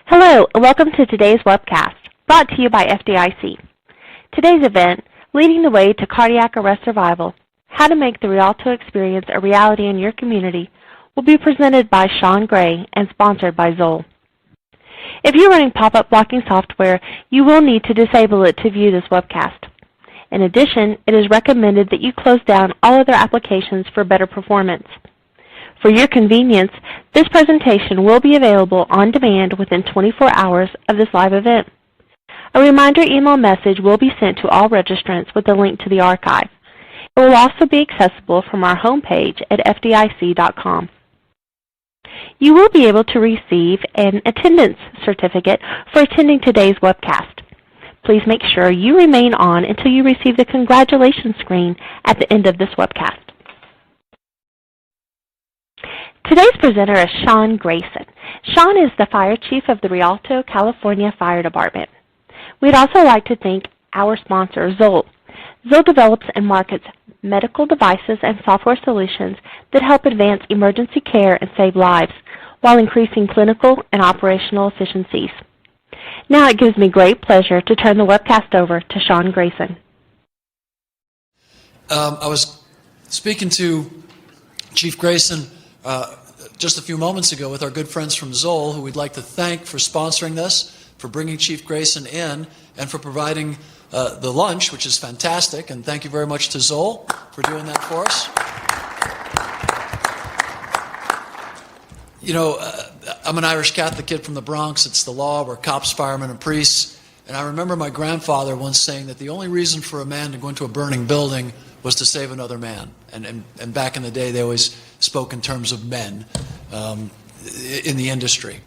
Hello, and welcome to today's webcast, brought to you by FDIC. Today's event, Leading the Way to Cardiac Arrest Survival, How to Make the Rialto Experience a Reality in Your Community, will be presented by Sean Gray and sponsored by Zoll. If you're running pop-up blocking software, you will need to disable it to view this webcast. In addition, it is recommended that you close down all other applications for better performance. For your convenience, this presentation will be available on demand within 24 hours of this live event. A reminder email message will be sent to all registrants with a link to the archive. It will also be accessible from our homepage at fdic.com. You will be able to receive an attendance certificate for attending today's webcast. Please make sure you remain on until you receive the congratulations screen at the end of this webcast. Today's presenter is Sean Grayson. Sean is the Fire Chief of the Rialto, California Fire Department. We'd also like to thank our sponsor, Zoll. Zoll develops and markets medical devices and software solutions that help advance emergency care and save lives while increasing clinical and operational efficiencies. Now it gives me great pleasure to turn the webcast over to Sean Grayson. I was speaking to Chief Grayson just a few moments ago with our good friends from Zoll, who we'd like to thank for sponsoring this, for bringing Chief Grayson in, and for providing the lunch, which is fantastic. And thank you very much to Zoll for doing that for us. You know, I'm an Irish Catholic kid from the Bronx. It's the law. We're cops, firemen, and priests. And I remember my grandfather once saying that the only reason for a man to go into a burning building was to save another man. And back in the day, they always spoke in terms of men in the industry.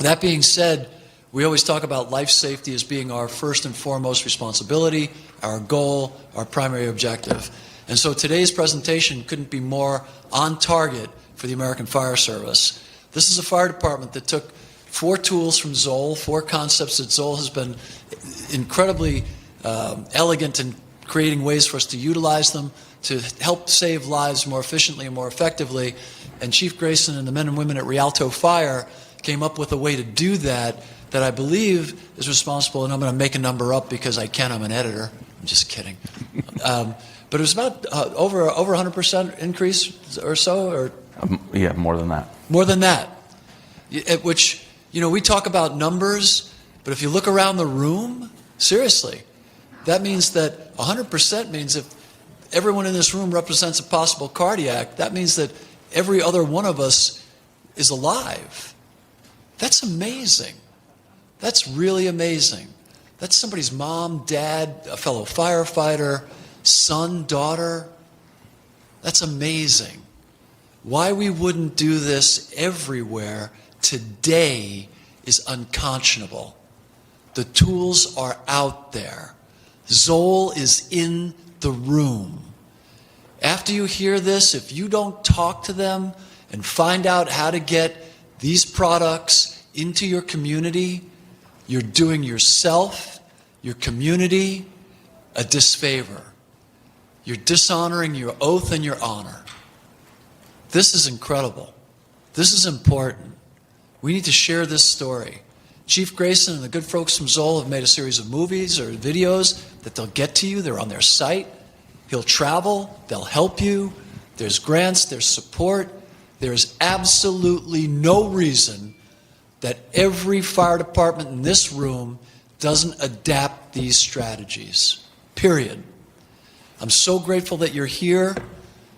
That being said, we always talk about life safety as being our first and foremost responsibility, our goal, our primary objective. And so today's presentation couldn't be more on target for the American Fire Service. This is a fire department that took 4 tools from Zoll, 4 concepts that Zoll has been incredibly elegant in creating ways for us to utilize them to help save lives more efficiently and more effectively. And Chief Grayson and the men and women at Rialto Fire came up with a way to do that that I believe is responsible, and I'm going to make a number up because I can, I'm an editor. I'm just kidding. But it was about over 100% increase or so? Or yeah, more than that. More than that. Which, you know, we talk about numbers, but if you look around the room, seriously, that means that 100% means if everyone in this room represents a possible cardiac, that means that every other one of us is alive. That's amazing. That's really amazing. That's somebody's mom, dad, a fellow firefighter, son, daughter. That's amazing. Why we wouldn't do this everywhere today is unconscionable. The tools are out there. Zoll is in the room. After you hear this, if you don't talk to them and find out how to get these products into your community, you're doing yourself, your community, a disfavor. You're dishonoring your oath and your honor. This is incredible. This is important. We need to share this story. Chief Grayson and the good folks from Zoll have made a series of movies or videos that they'll get to you. They're on their site. He'll travel. They'll help you. There's grants. There's support. There's absolutely no reason that every fire department in this room doesn't adapt these strategies, period. I'm so grateful that you're here.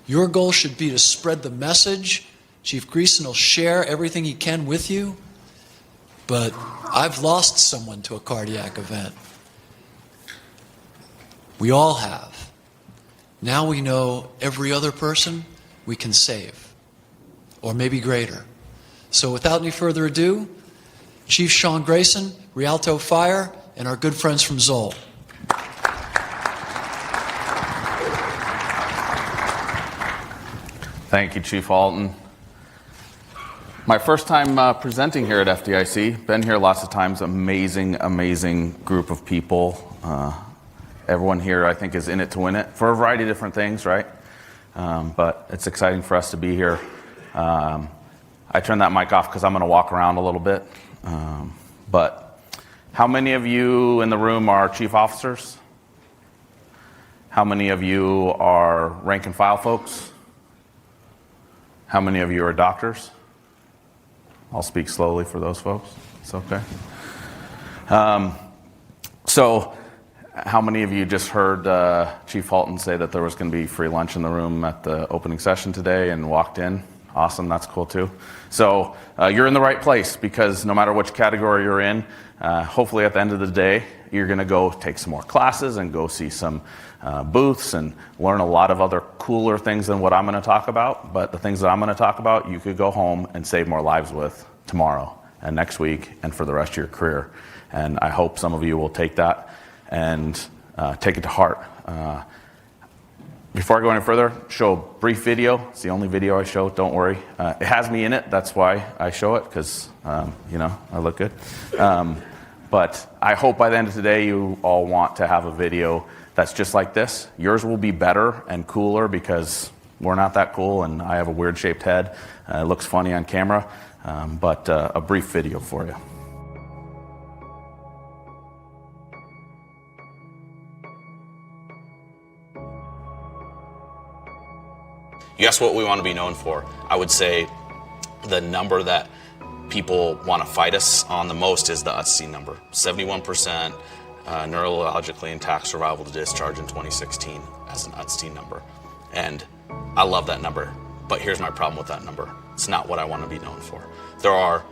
Your goal should be to spread the message. Chief Grayson will share everything he can with you, but I've lost someone to a cardiac event. We all have. Now we know every other person we can save, or maybe greater. So without any further ado, Chief Sean Grayson, Rialto Fire, and our good friends from Zoll. Thank you, Chief Alton. My first time presenting here at FDIC. Been here lots of times. Amazing, amazing group of people. Everyone here, I think, is in it to win it for a variety of different things, right? But it's exciting for us to be here. I turned that mic off because I'm going to walk around a little bit. But how many of you in the room are chief officers? How many of you are rank and file folks? How many of you are doctors? I'll speak slowly for those folks. It's okay. So how many of you just heard Chief Halton say that there was going to be free lunch in the room at the opening session today and walked in? Awesome, that's cool too. So you're in the right place, because no matter which category you're in, hopefully at the end of the day, you're going to go take some more classes and go see some booths and learn a lot of other cooler things than what I'm going to talk about. But the things that I'm going to talk about, you could go home and save more lives with tomorrow and next week and for the rest of your career. And I hope some of you will take that and take it to heart. Before I go any further, show a brief video. It's the only video I show, don't worry. It has me in it, that's why I show it, because, I look good. But I hope by the end of today you all want to have a video that's just like this. Yours will be better and cooler because we're not that cool and I have a weird shaped head. It looks funny on camera, but a brief video for you. You asked what we want to be known for. I would say the number that people want to fight us on the most is the UTC number. 71% neurologically intact survival to discharge in 2016 as an UTC number. And I love that number, but here's my problem with that number. It's not what I want to be known for. There are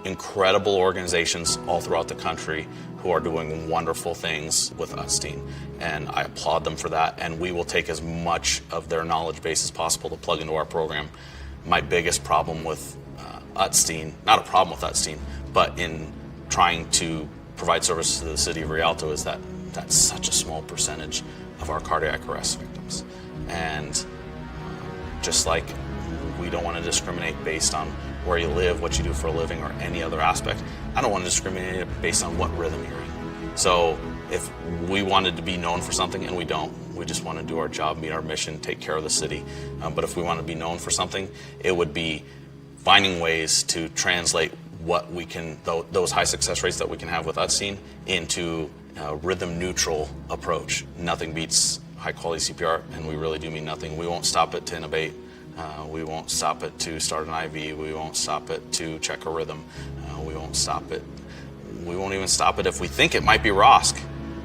incredible organizations all throughout the country who are doing wonderful things with UTC, and I applaud them for that, and we will take as much of their knowledge base as possible to plug into our program. My biggest problem with UTC, not a problem with UTC, but in trying to provide services to the city of Rialto, is that that's such a small percentage of our cardiac arrest victims. And just like we don't want to discriminate based on where you live, what you do for a living, or any other aspect, I don't want to discriminate based on what rhythm you're in. So if we wanted to be known for something, and we don't, we just want to do our job, meet our mission, take care of the city. But if we want to be known for something, it would be finding ways to translate what we can, those high success rates that we can have with UTC into a rhythm neutral approach. Nothing beats high quality CPR, and we really do mean nothing. We won't stop it to intubate. We won't stop it to start an IV. We won't stop it to check a rhythm. We won't stop it. We won't even stop it if we think it might be ROSC,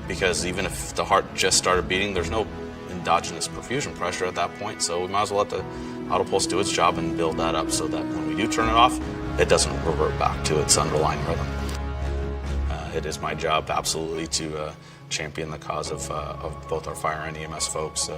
because even if the heart just started beating, there's no endogenous perfusion pressure at that point, so we might as well let the auto pulse do its job and build that up so that when we do turn it off, it doesn't revert back to its underlying rhythm. It is my job absolutely to champion the cause of both our fire and EMS folks.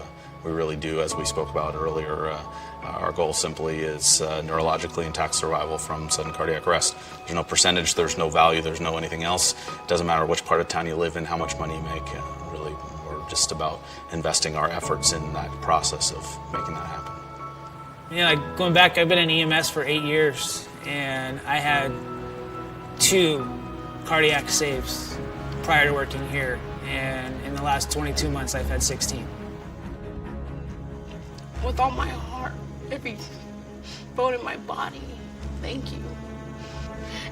We really do, as we spoke about earlier, our goal simply is neurologically intact survival from sudden cardiac arrest. There's no percentage, there's no value, there's no anything else. It doesn't matter which part of town you live in, how much money you make. Really, we're just about investing our efforts in that process of making that happen. Yeah, like going back, I've been in EMS for 8 years, and I had 2 cardiac saves prior to working here, and in the last 22 months I've had 16. With all my heart, every bone in my body, thank you.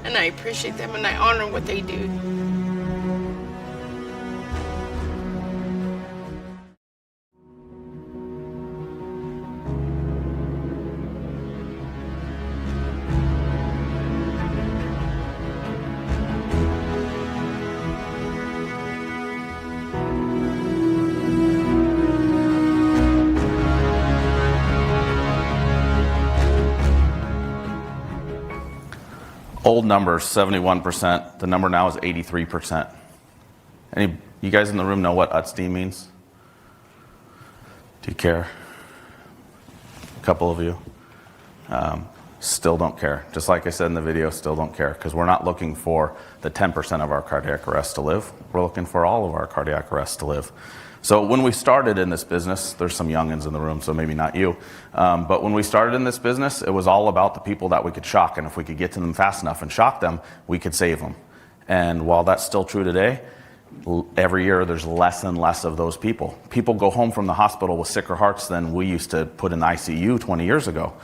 And I appreciate them and I honor what they do. Old number, 71%. The number now is 83%. Any, you guys in the room know what UTC means? Do you care? A couple of you. Still don't care. Just like I said in the video, still don't care, because we're not looking for the 10% of our cardiac arrests to live. We're looking for all of our cardiac arrests to live. So when we started in this business, there's some youngins in the room, so maybe not you, but when we started in this business, it was all about the people that we could shock, and if we could get to them fast enough and shock them, we could save them. And while that's still true today, every year there's less and less of those people. People go home from the hospital with sicker hearts than we used to put in the ICU 20 years ago.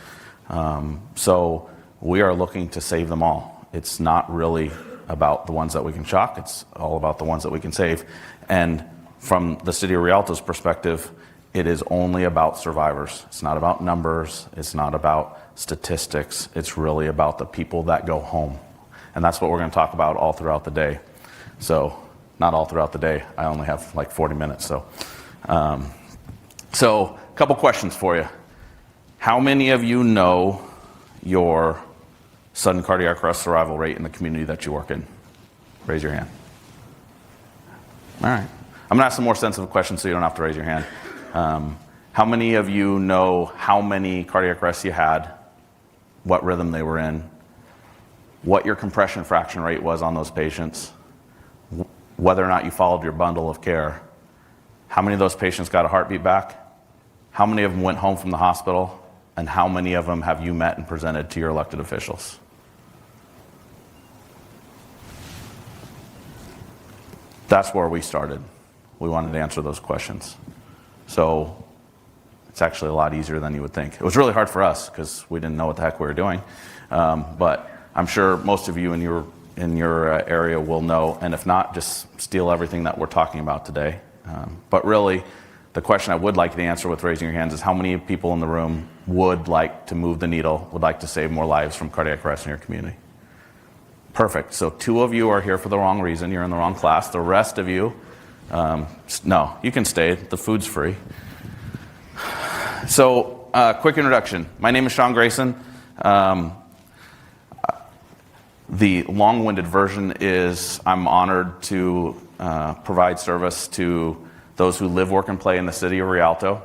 So we are looking to save them all. It's not really about the ones that we can shock, it's all about the ones that we can save. And from the city of Rialto's perspective, it is only about survivors. It's not about numbers, it's not about statistics, it's really about the people that go home. And that's what we're going to talk about all throughout the day. So, not all throughout the day, I only have like 40 minutes. So, a couple questions for you. How many of you know your sudden cardiac arrest survival rate in the community that you work in? Raise your hand. All right. I'm going to ask some more sensitive questions so you don't have to raise your hand. How many of you know how many cardiac arrests you had, what rhythm they were in, what your compression fraction rate was on those patients, whether or not you followed your bundle of care, how many of those patients got a heartbeat back, how many of them went home from the hospital, and how many of them have you met and presented to your elected officials? That's where we started. We wanted to answer those questions. So it's actually a lot easier than you would think. It was really hard for us because we didn't know what the heck we were doing. But I'm sure most of you in your area will know, and if not, just steal everything that we're talking about today. But really, the question I would like to answer with raising your hands is how many people in the room would like to move the needle, would like to save more lives from cardiac arrest in your community? Perfect. So 2 of you are here for the wrong reason. You're in the wrong class. The rest of you, no, you can stay. The food's free. So, quick introduction. My name is Sean Grayson. The long-winded version is I'm honored to provide service to those who live, work, and play in the city of Rialto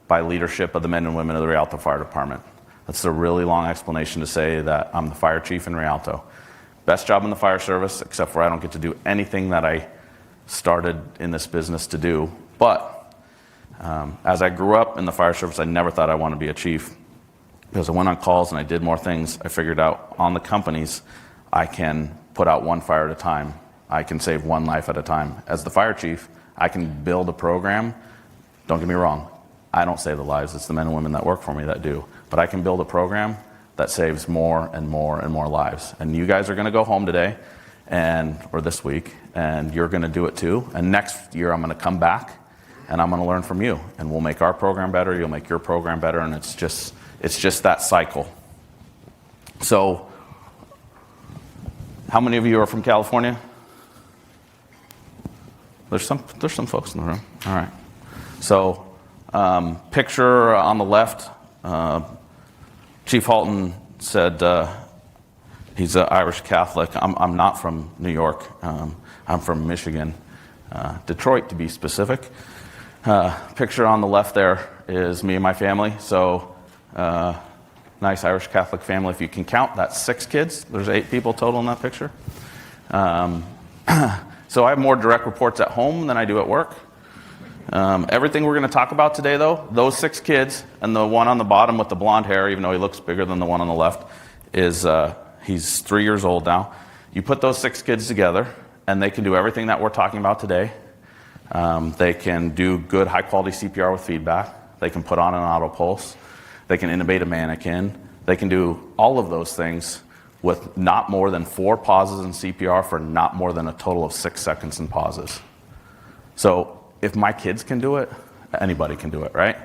by leadership of the men and women of the Rialto Fire Department. That's a really long explanation to say that I'm the fire chief in Rialto. Best job in the fire service, except for I don't get to do anything that I started in this business to do. But as I grew up in the fire service, I never thought I wanted to be a chief. Because I went on calls and I did more things, I figured out on the companies, I can put out one fire at a time. I can save one life at a time. As the fire chief, I can build a program. Don't get me wrong, I don't save the lives. It's the men and women that work for me that do. But I can build a program that saves more and more and more lives. And you guys are going to go home today, or this week, and you're going to do it too. And next year I'm going to come back, and I'm going to learn from you. And we'll make our program better, you'll make your program better, and it's just that cycle. So, how many of you are from California? There's some folks in the room. All right. So, picture on the left, Chief Halton said he's an Irish Catholic. I'm not from New York. I'm from Michigan, Detroit to be specific. Picture on the left there is me and my family. So, nice Irish Catholic family. If you can count, that's 6 kids. There's 8 people total in that picture. So I have more direct reports at home than I do at work. Everything we're going to talk about today, though, those 6 kids and the one on the bottom with the blonde hair, even though he looks bigger than the one on the left, is he's 3 years old now. You put those 6 kids together, and they can do everything that we're talking about today. They can do good, high-quality CPR with feedback. They can put on an auto pulse. They can intubate a mannequin. They can do all of those things with not more than 4 pauses in CPR for not more than a total of 6 seconds in pauses. So if my kids can do it, anybody can do it, right?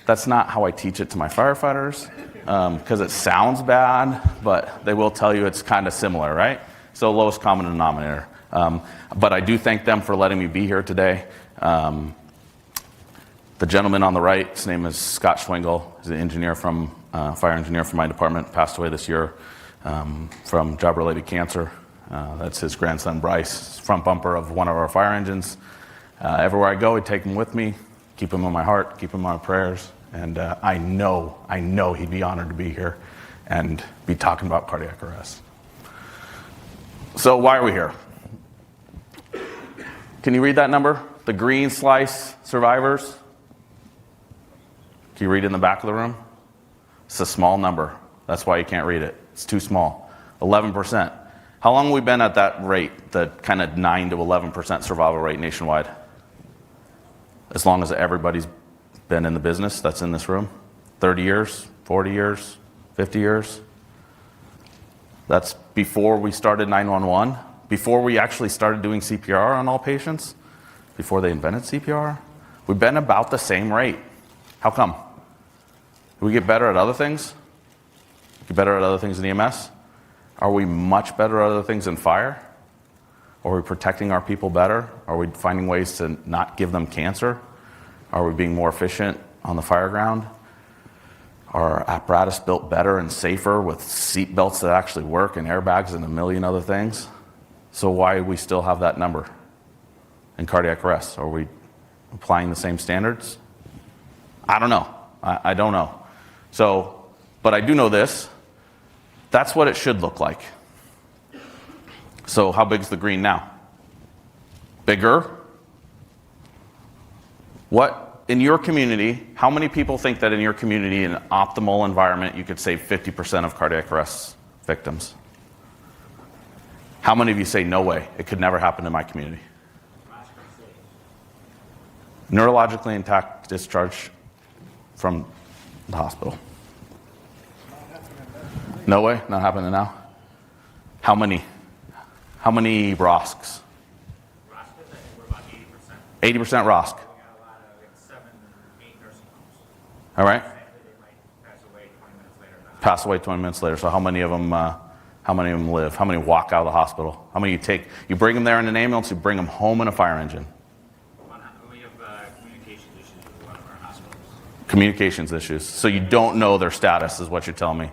That's not how I teach it to my firefighters, because it sounds bad, but they will tell you it's kind of similar, right? So lowest common denominator. But I do thank them for letting me be here today. The gentleman on the right, his name is Scott Schwingle. He's an engineer fire engineer from my department, passed away this year from job-related cancer. That's his grandson, Bryce, front bumper of one of our fire engines. Everywhere I go, I take him with me, keep him in my heart, keep him in my prayers, and I know he'd be honored to be here and be talking about cardiac arrest. So why are we here? Can you read that number? The green slice survivors? Can you read it in the back of the room? It's a small number. That's why you can't read it. It's too small. 11%. How long have we been at that rate, the kind of 9 to 11% survival rate nationwide? As long as everybody's been in the business that's in this room? 30 years? 40 years? 50 years? That's before we started 911, before we actually started doing CPR on all patients, before they invented CPR. We've been about the same rate. How come? Do we get better at other things? Get better at other things in EMS? Are we much better at other things in fire? Are we protecting our people better? Are we finding ways to not give them cancer? Are we being more efficient on the fire ground? Are our apparatus built better and safer with seat belts that actually work and airbags and a million other things? So why do we still have that number in cardiac arrest? Are we applying the same standards? I don't know. I don't know. So, but I do know this. That's what it should look like. So how big's the green now? Bigger? What, in your community, how many people think that in your community, in an optimal environment, you could save 50% of cardiac arrest victims? How many of you say, no way, it could never happen in my community? Neurologically intact discharge from the hospital. No way? Not happening now? How many? How many ROSCs? 80% ROSC. All right. Pass away 20 minutes later. So how many of them live? How many walk out of the hospital? How many you take? You bring them there in an ambulance. You bring them home in a fire engine. We have communications issues with one of our hospitals. Communications issues. So you don't know their status, is what you're telling me.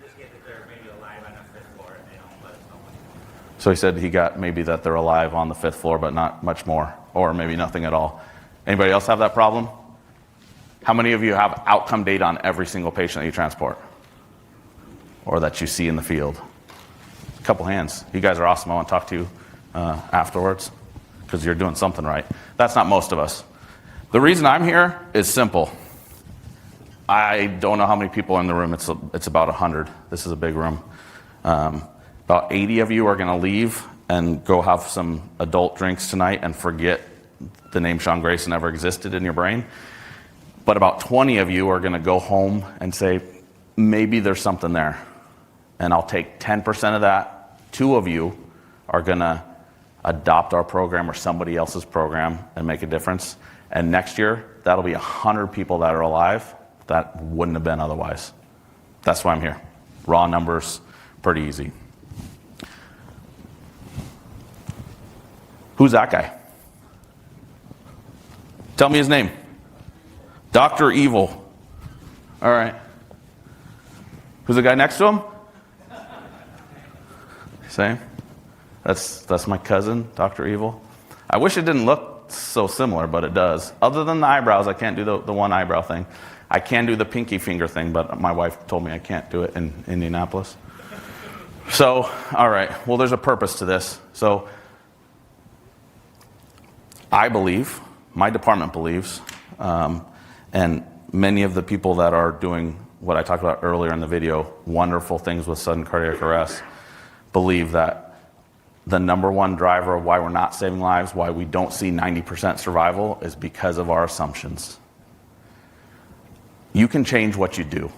Just get that they're maybe alive on the 5th floor and they don't let us know. So he said he got maybe that they're alive on the 5th floor, but not much more, or maybe nothing at all. Anybody else have that problem? How many of you have outcome data on every single patient that you transport or that you see in the field? A couple hands. You guys are awesome. I want to talk to you afterwards because you're doing something right. That's not most of us. The reason I'm here is simple. I don't know how many people are in the room. It's about 100. This is a big room. About 80 of you are going to leave and go have some adult drinks tonight and forget the name Sean Grayson ever existed in your brain. But about 20 of you are going to go home and say, maybe there's something there. And I'll take 10% of that. 2 of you are going to adopt our program or somebody else's program and make a difference. And next year, that'll be 100 people that are alive that wouldn't have been otherwise. That's why I'm here. Raw numbers, pretty easy. Who's that guy? Tell me his name. Dr. Evil. All right. Who's the guy next to him? Same. That's my cousin, Dr. Evil. I wish it didn't look so similar, but it does. Other than the eyebrows, I can't do the one eyebrow thing. I can do the pinky finger thing, but my wife told me I can't do it in Indianapolis. So, all right. Well, there's a purpose to this. So, I believe, my department believes, and many of the people that are doing what I talked about earlier in the video, wonderful things with sudden cardiac arrest, believe that the number one driver of why we're not saving lives, why we don't see 90% survival, is because of our assumptions. You can change what you do.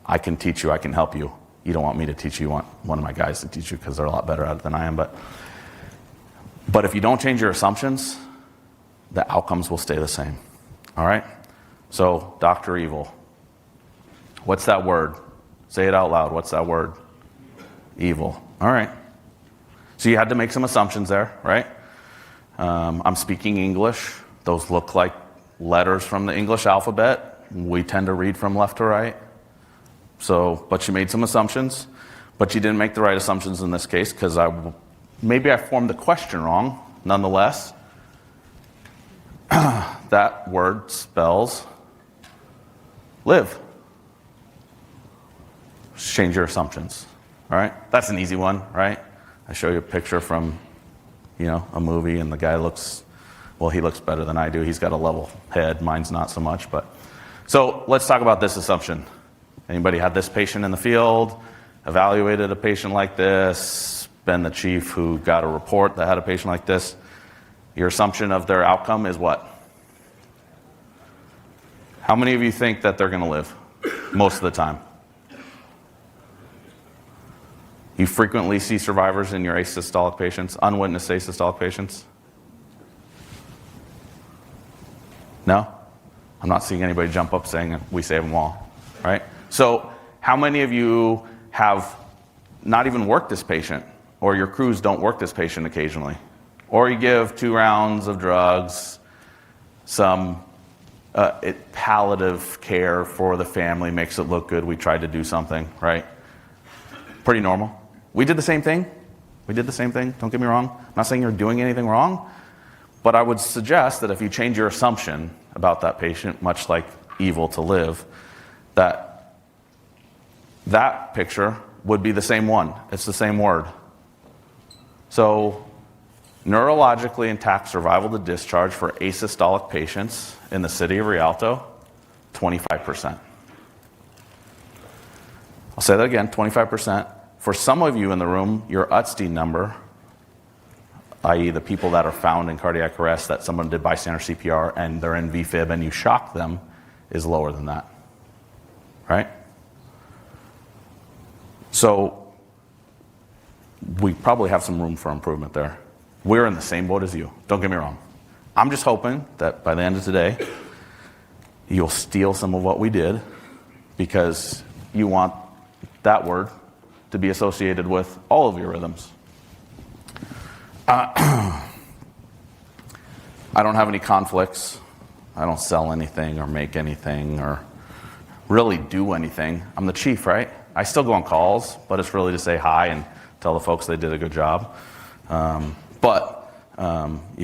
I can teach you, I can help you. You don't want me to teach you, you want one of my guys to teach you because they're a lot better at it than I am. But if you don't change your assumptions, the outcomes will stay the same. All right? So, Dr. Evil. What's that word? Say it out loud. What's that word? Evil. All right. So you had to make some assumptions there, right? I'm speaking English. Those look like letters from the English alphabet. We tend to read from left to right. So, but you made some assumptions. But you didn't make the right assumptions in this case because maybe I formed the question wrong. Nonetheless, that word spells live. Change your assumptions. All right? That's an easy one, right? I show you a picture from, a movie, and the guy looks, well, he looks better than I do. He's got a level head. Mine's not so much. So let's talk about this assumption. Anybody had this patient in the field, evaluated a patient like this, been the chief who got a report that had a patient like this? Your assumption of their outcome is what? How many of you think that they're going to live most of the time? You frequently see survivors in your asystolic patients, unwitnessed asystolic patients? No? I'm not seeing anybody jump up saying we save them all, right? So how many of you have not even worked this patient, or your crews don't work this patient occasionally? Or you give 2 rounds of drugs, some palliative care for the family, makes it look good, we tried to do something, right? Pretty normal. We did the same thing. Don't get me wrong. I'm not saying you're doing anything wrong, but I would suggest that if you change your assumption about that patient, much like evil to live, that picture would be the same one. It's the same word. So neurologically intact survival to discharge for asystolic patients in the city of Rialto, 25%. I'll say that again, 25%. For some of you in the room, your UTSD number, i.e. the people that are found in cardiac arrest that someone did bystander CPR and they're in VFib and you shock them, is lower than that, right? So we probably have some room for improvement there. We're in the same boat as you, don't get me wrong. I'm just hoping that by the end of today, you'll steal some of what we did because you want that word to be associated with all of your rhythms. I don't have any conflicts. I don't sell anything or make anything or really do anything. I'm the chief, right? I still go on calls, but it's really to say hi and tell the folks they did a good job. You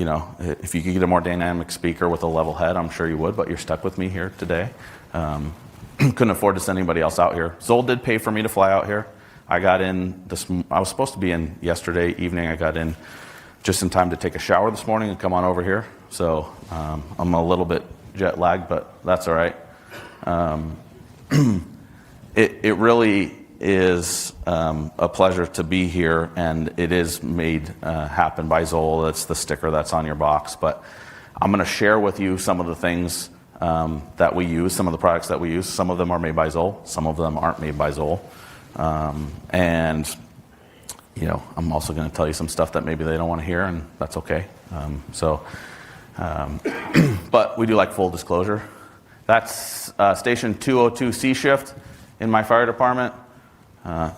know, if you could get a more dynamic speaker with a level head, I'm sure you would, but you're stuck with me here today. Couldn't afford to send anybody else out here. Zoll did pay for me to fly out here. I got in I was supposed to be in yesterday evening. I got in just in time to take a shower this morning and come on over here. So I'm a little bit jet lagged, but that's all right. It really is a pleasure to be here, and it is made happen by Zoll. That's the sticker that's on your box. But I'm going to share with you some of the things that we use, some of the products that we use. Some of them are made by Zoll. Some of them aren't made by Zoll. And, you know, I'm also going to tell you some stuff that maybe they don't want to hear, and that's okay. But we do like full disclosure. That's station 202 C shift in my fire department.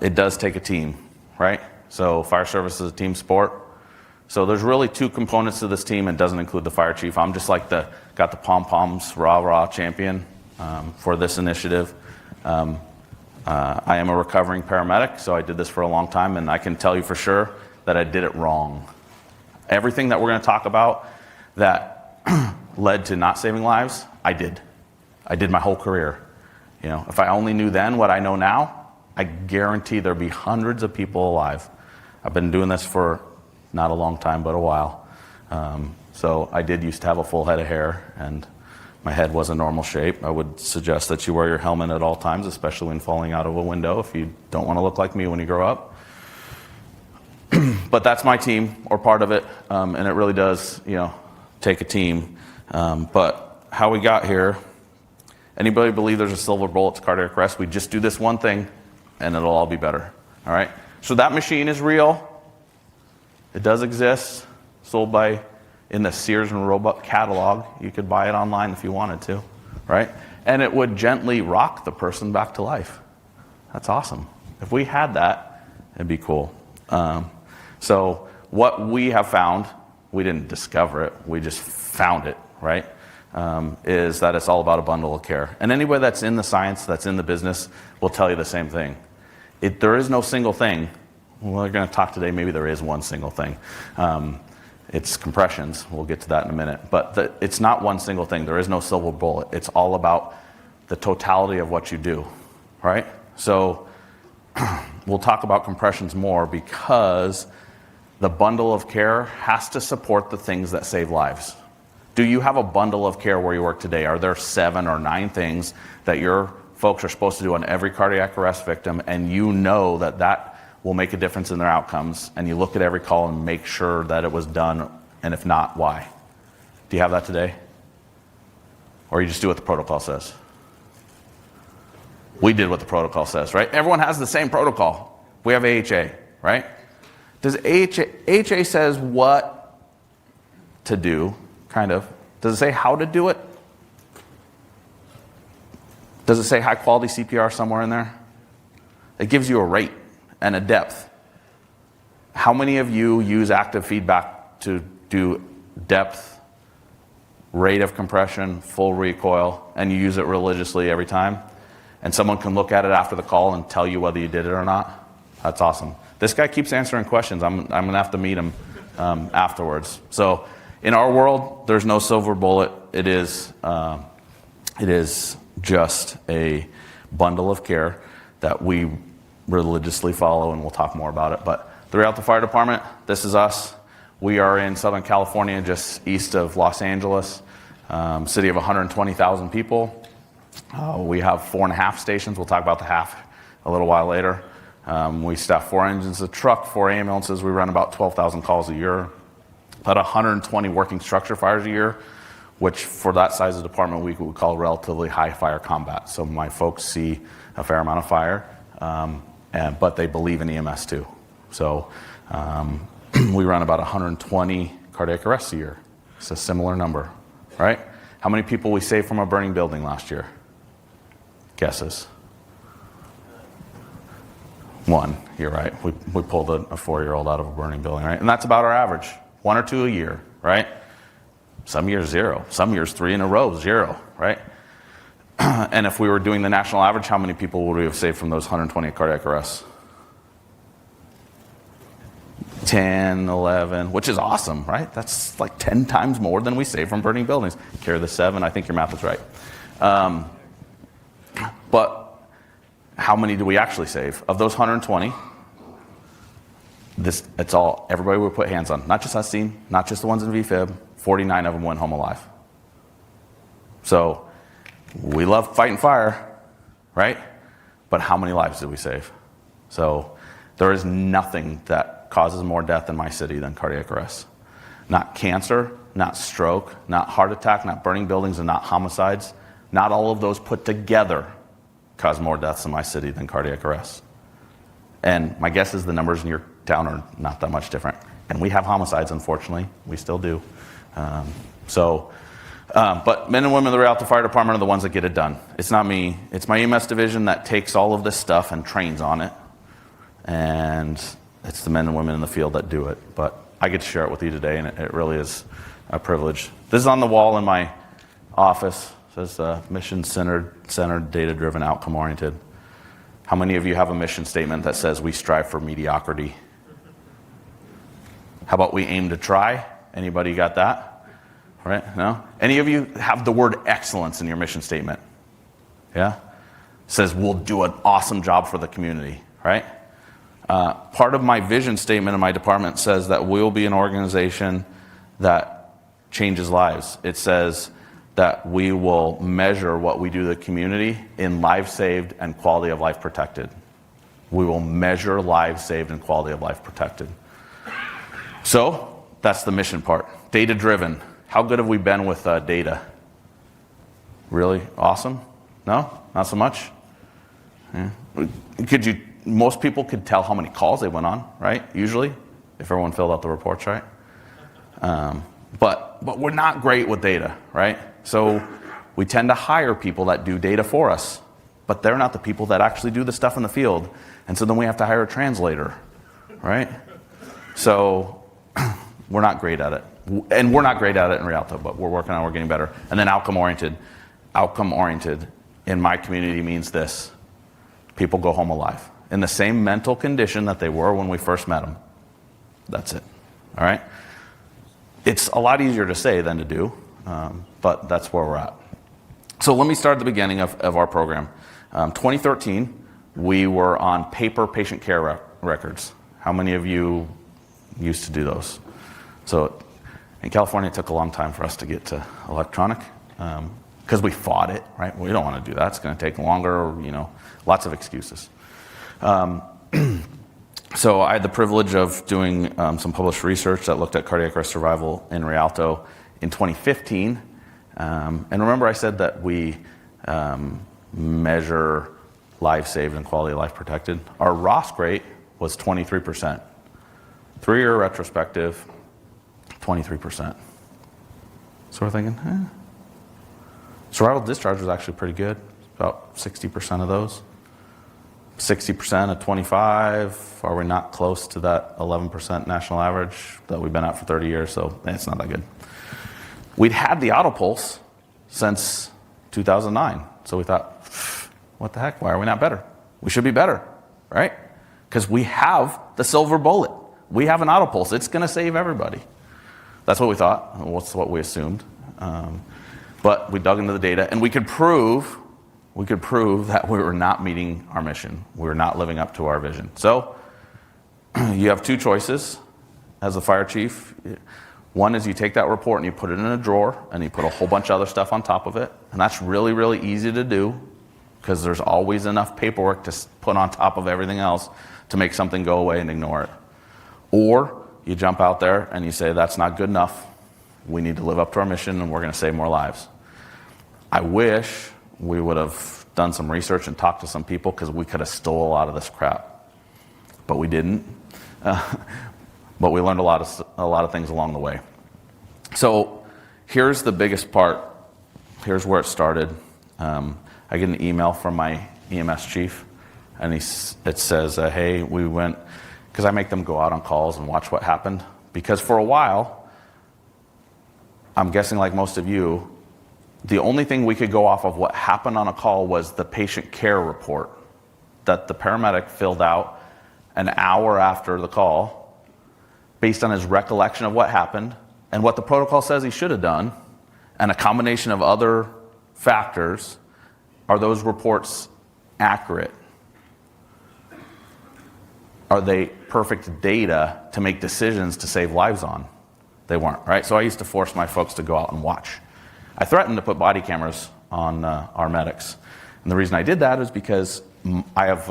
It does take a team, right? So fire service is a team sport. So there's really 2 components to this team. It doesn't include the fire chief. I'm just like got the pom-poms, rah-rah champion for this initiative. I am a recovering paramedic, so I did this for a long time, and I can tell you for sure that I did it wrong. Everything that we're going to talk about that led to not saving lives, I did. I did my whole career. You know, if I only knew then what I know now, I guarantee there'd be hundreds of people alive. I've been doing this for not a long time, but a while. So I did used to have a full head of hair, and my head was a normal shape. I would suggest that you wear your helmet at all times, especially when falling out of a window, if you don't want to look like me when you grow up. But that's my team, or part of it, and it really does, you know, take a team. But how we got here, anybody believe there's a silver bullet to cardiac arrest? We just do this one thing, and it'll all be better, all right? So that machine is real. It does exist, sold in the Sears and Roebuck catalog. You could buy it online if you wanted to, right? And it would gently rock the person back to life. That's awesome. If we had that, it'd be cool. So what we have found, we didn't discover it, we just found it, right? Is that it's all about a bundle of care. And anybody that's in the science, that's in the business, will tell you the same thing. There is no single thing. We're going to talk today, maybe there is one single thing. It's compressions. We'll get to that in a minute. But it's not one single thing. There is no silver bullet. It's all about the totality of what you do, right? So we'll talk about compressions more because the bundle of care has to support the things that save lives. Do you have a bundle of care where you work today? Are there 7 or 9 things that your folks are supposed to do on every cardiac arrest victim, and you know that will make a difference in their outcomes, and you look at every call and make sure that it was done, and if not, why? Do you have that today? Or you just do what the protocol says? We did what the protocol says, right? Everyone has the same protocol. We have AHA. right? Does AHA says what to do, kind of. Does it say how to do it? Does it say high quality CPR somewhere in there? It gives you a rate and a depth. How many of you use active feedback to do depth, rate of compression, full recoil, and you use it religiously every time? And someone can look at it after the call and tell you whether you did it or not? That's awesome. This guy keeps answering questions. I'm going to have to meet him afterwards. So in our world, there's no silver bullet. It is just a bundle of care that we religiously follow, and we'll talk more about it. But the Rialto Fire Department, this is us. We are in Southern California, just east of Los Angeles, city of 120,000 people. We have 4.5 stations. We'll talk about the half a little while later. We staff 4 engines a truck, 4 ambulances. We run about 12,000 calls a year, about 120 working structure fires a year, which for that size of department we would call relatively high fire combat. So my folks see a fair amount of fire, but they believe in EMS too. So we run about 120 cardiac arrests a year. It's a similar number, right? How many people we saved from a burning building last year? Guesses? 1, you're right. We pulled a 4-year-old out of a burning building, right? And that's about our average, 1 or 2 a year, right? Some years 0, some years 3 in a row, 0, right? And if we were doing the national average, how many people would we have saved from those 120 cardiac arrests? 10, 11, which is awesome, right? That's like 10 times more than we save from burning buildings. Carry the 7, I think your math is right. But how many do we actually save? Of those 120, it's all, everybody we put hands on. Not just us team, not just the ones in VFib, 49 of them went home alive. So we love fighting fire, right? But how many lives did we save? So there is nothing that causes more death in my city than cardiac arrest. Not cancer, not stroke, not heart attack, not burning buildings, and not homicides. Not all of those put together cause more deaths in my city than cardiac arrest. And my guess is the numbers in your town are not that much different. And we have homicides, unfortunately. We still do. But men and women of the Rialto Fire Department are the ones that get it done. It's not me. It's my EMS division that takes all of this stuff and trains on it. And it's the men and women in the field that do it. But I get to share it with you today, and it really is a privilege. This is on the wall in my office. It says mission-centered, data-driven, outcome-oriented. How many of you have a mission statement that says we strive for mediocrity? How about we aim to try? Anybody got that? Right? No? Any of you have the word excellence in your mission statement? Yeah? It says we'll do an awesome job for the community, right? Part of my vision statement in my department says that we'll be an organization that changes lives. It says that we will measure what we do to the community in lives saved and quality of life protected. We will measure lives saved and quality of life protected. So that's the mission part. Data driven. How good have we been with data? Really awesome? No? Not so much? Yeah. Most people could tell how many calls they went on, right? Usually, if everyone filled out the reports, right? But we're not great with data, right? So we tend to hire people that do data for us, but they're not the people that actually do the stuff in the field. And so then we have to hire a translator, right? So we're not great at it. And we're not great at it in Rialto, but we're working on it, we're getting better. And then outcome-oriented. Outcome-oriented in my community means this. People go home alive in the same mental condition that they were when we first met them. That's it, all right? It's a lot easier to say than to do, but that's where we're at. So let me start at the beginning of our program. 2013, we were on paper patient care records. How many of you used to do those? So in California, it took a long time for us to get to electronic because we fought it, right? We don't want to do that. It's going to take longer, lots of excuses. So I had the privilege of doing some published research that looked at cardiac arrest survival in Rialto in 2015. And remember I said that we measure lives saved and quality of life protected. Our ROSC rate was 23%. 3-year retrospective, 23%. So we're thinking, survival discharge was actually pretty good. About 60% of those. 60% of 25. Are we not close to that 11% national average that we've been at for 30 years? So it's not that good. We'd had the auto pulse since 2009. So we thought, what the heck? Why are we not better? We should be better, right? Because we have the silver bullet. We have an auto pulse. It's going to save everybody. That's what we thought. That's what we assumed. But we dug into the data, and we could prove that we were not meeting our mission. We were not living up to our vision. So you have two choices as a fire chief. One is you take that report and you put it in a drawer, and you put a whole bunch of other stuff on top of it. And that's really, really easy to do because there's always enough paperwork to put on top of everything else to make something go away and ignore it. Or you jump out there and you say, that's not good enough. We need to live up to our mission, and we're going to save more lives. I wish we would have done some research and talked to some people, because we could have stole a lot of this crap. But we didn't. But we learned a lot of things along the way. So here's the biggest part. Here's where it started. I get an email from my EMS chief, and it says, hey, we went, because I make them go out on calls and watch what happened. Because for a while, I'm guessing like most of you, the only thing we could go off of what happened on a call was the patient care report that the paramedic filled out an hour after the call based on his recollection of what happened and what the protocol says he should have done, and a combination of other factors. Are those reports accurate? Are they perfect data to make decisions to save lives on? They weren't, right? So I used to force my folks to go out and watch. I threatened to put body cameras on our medics. And the reason I did that is because I have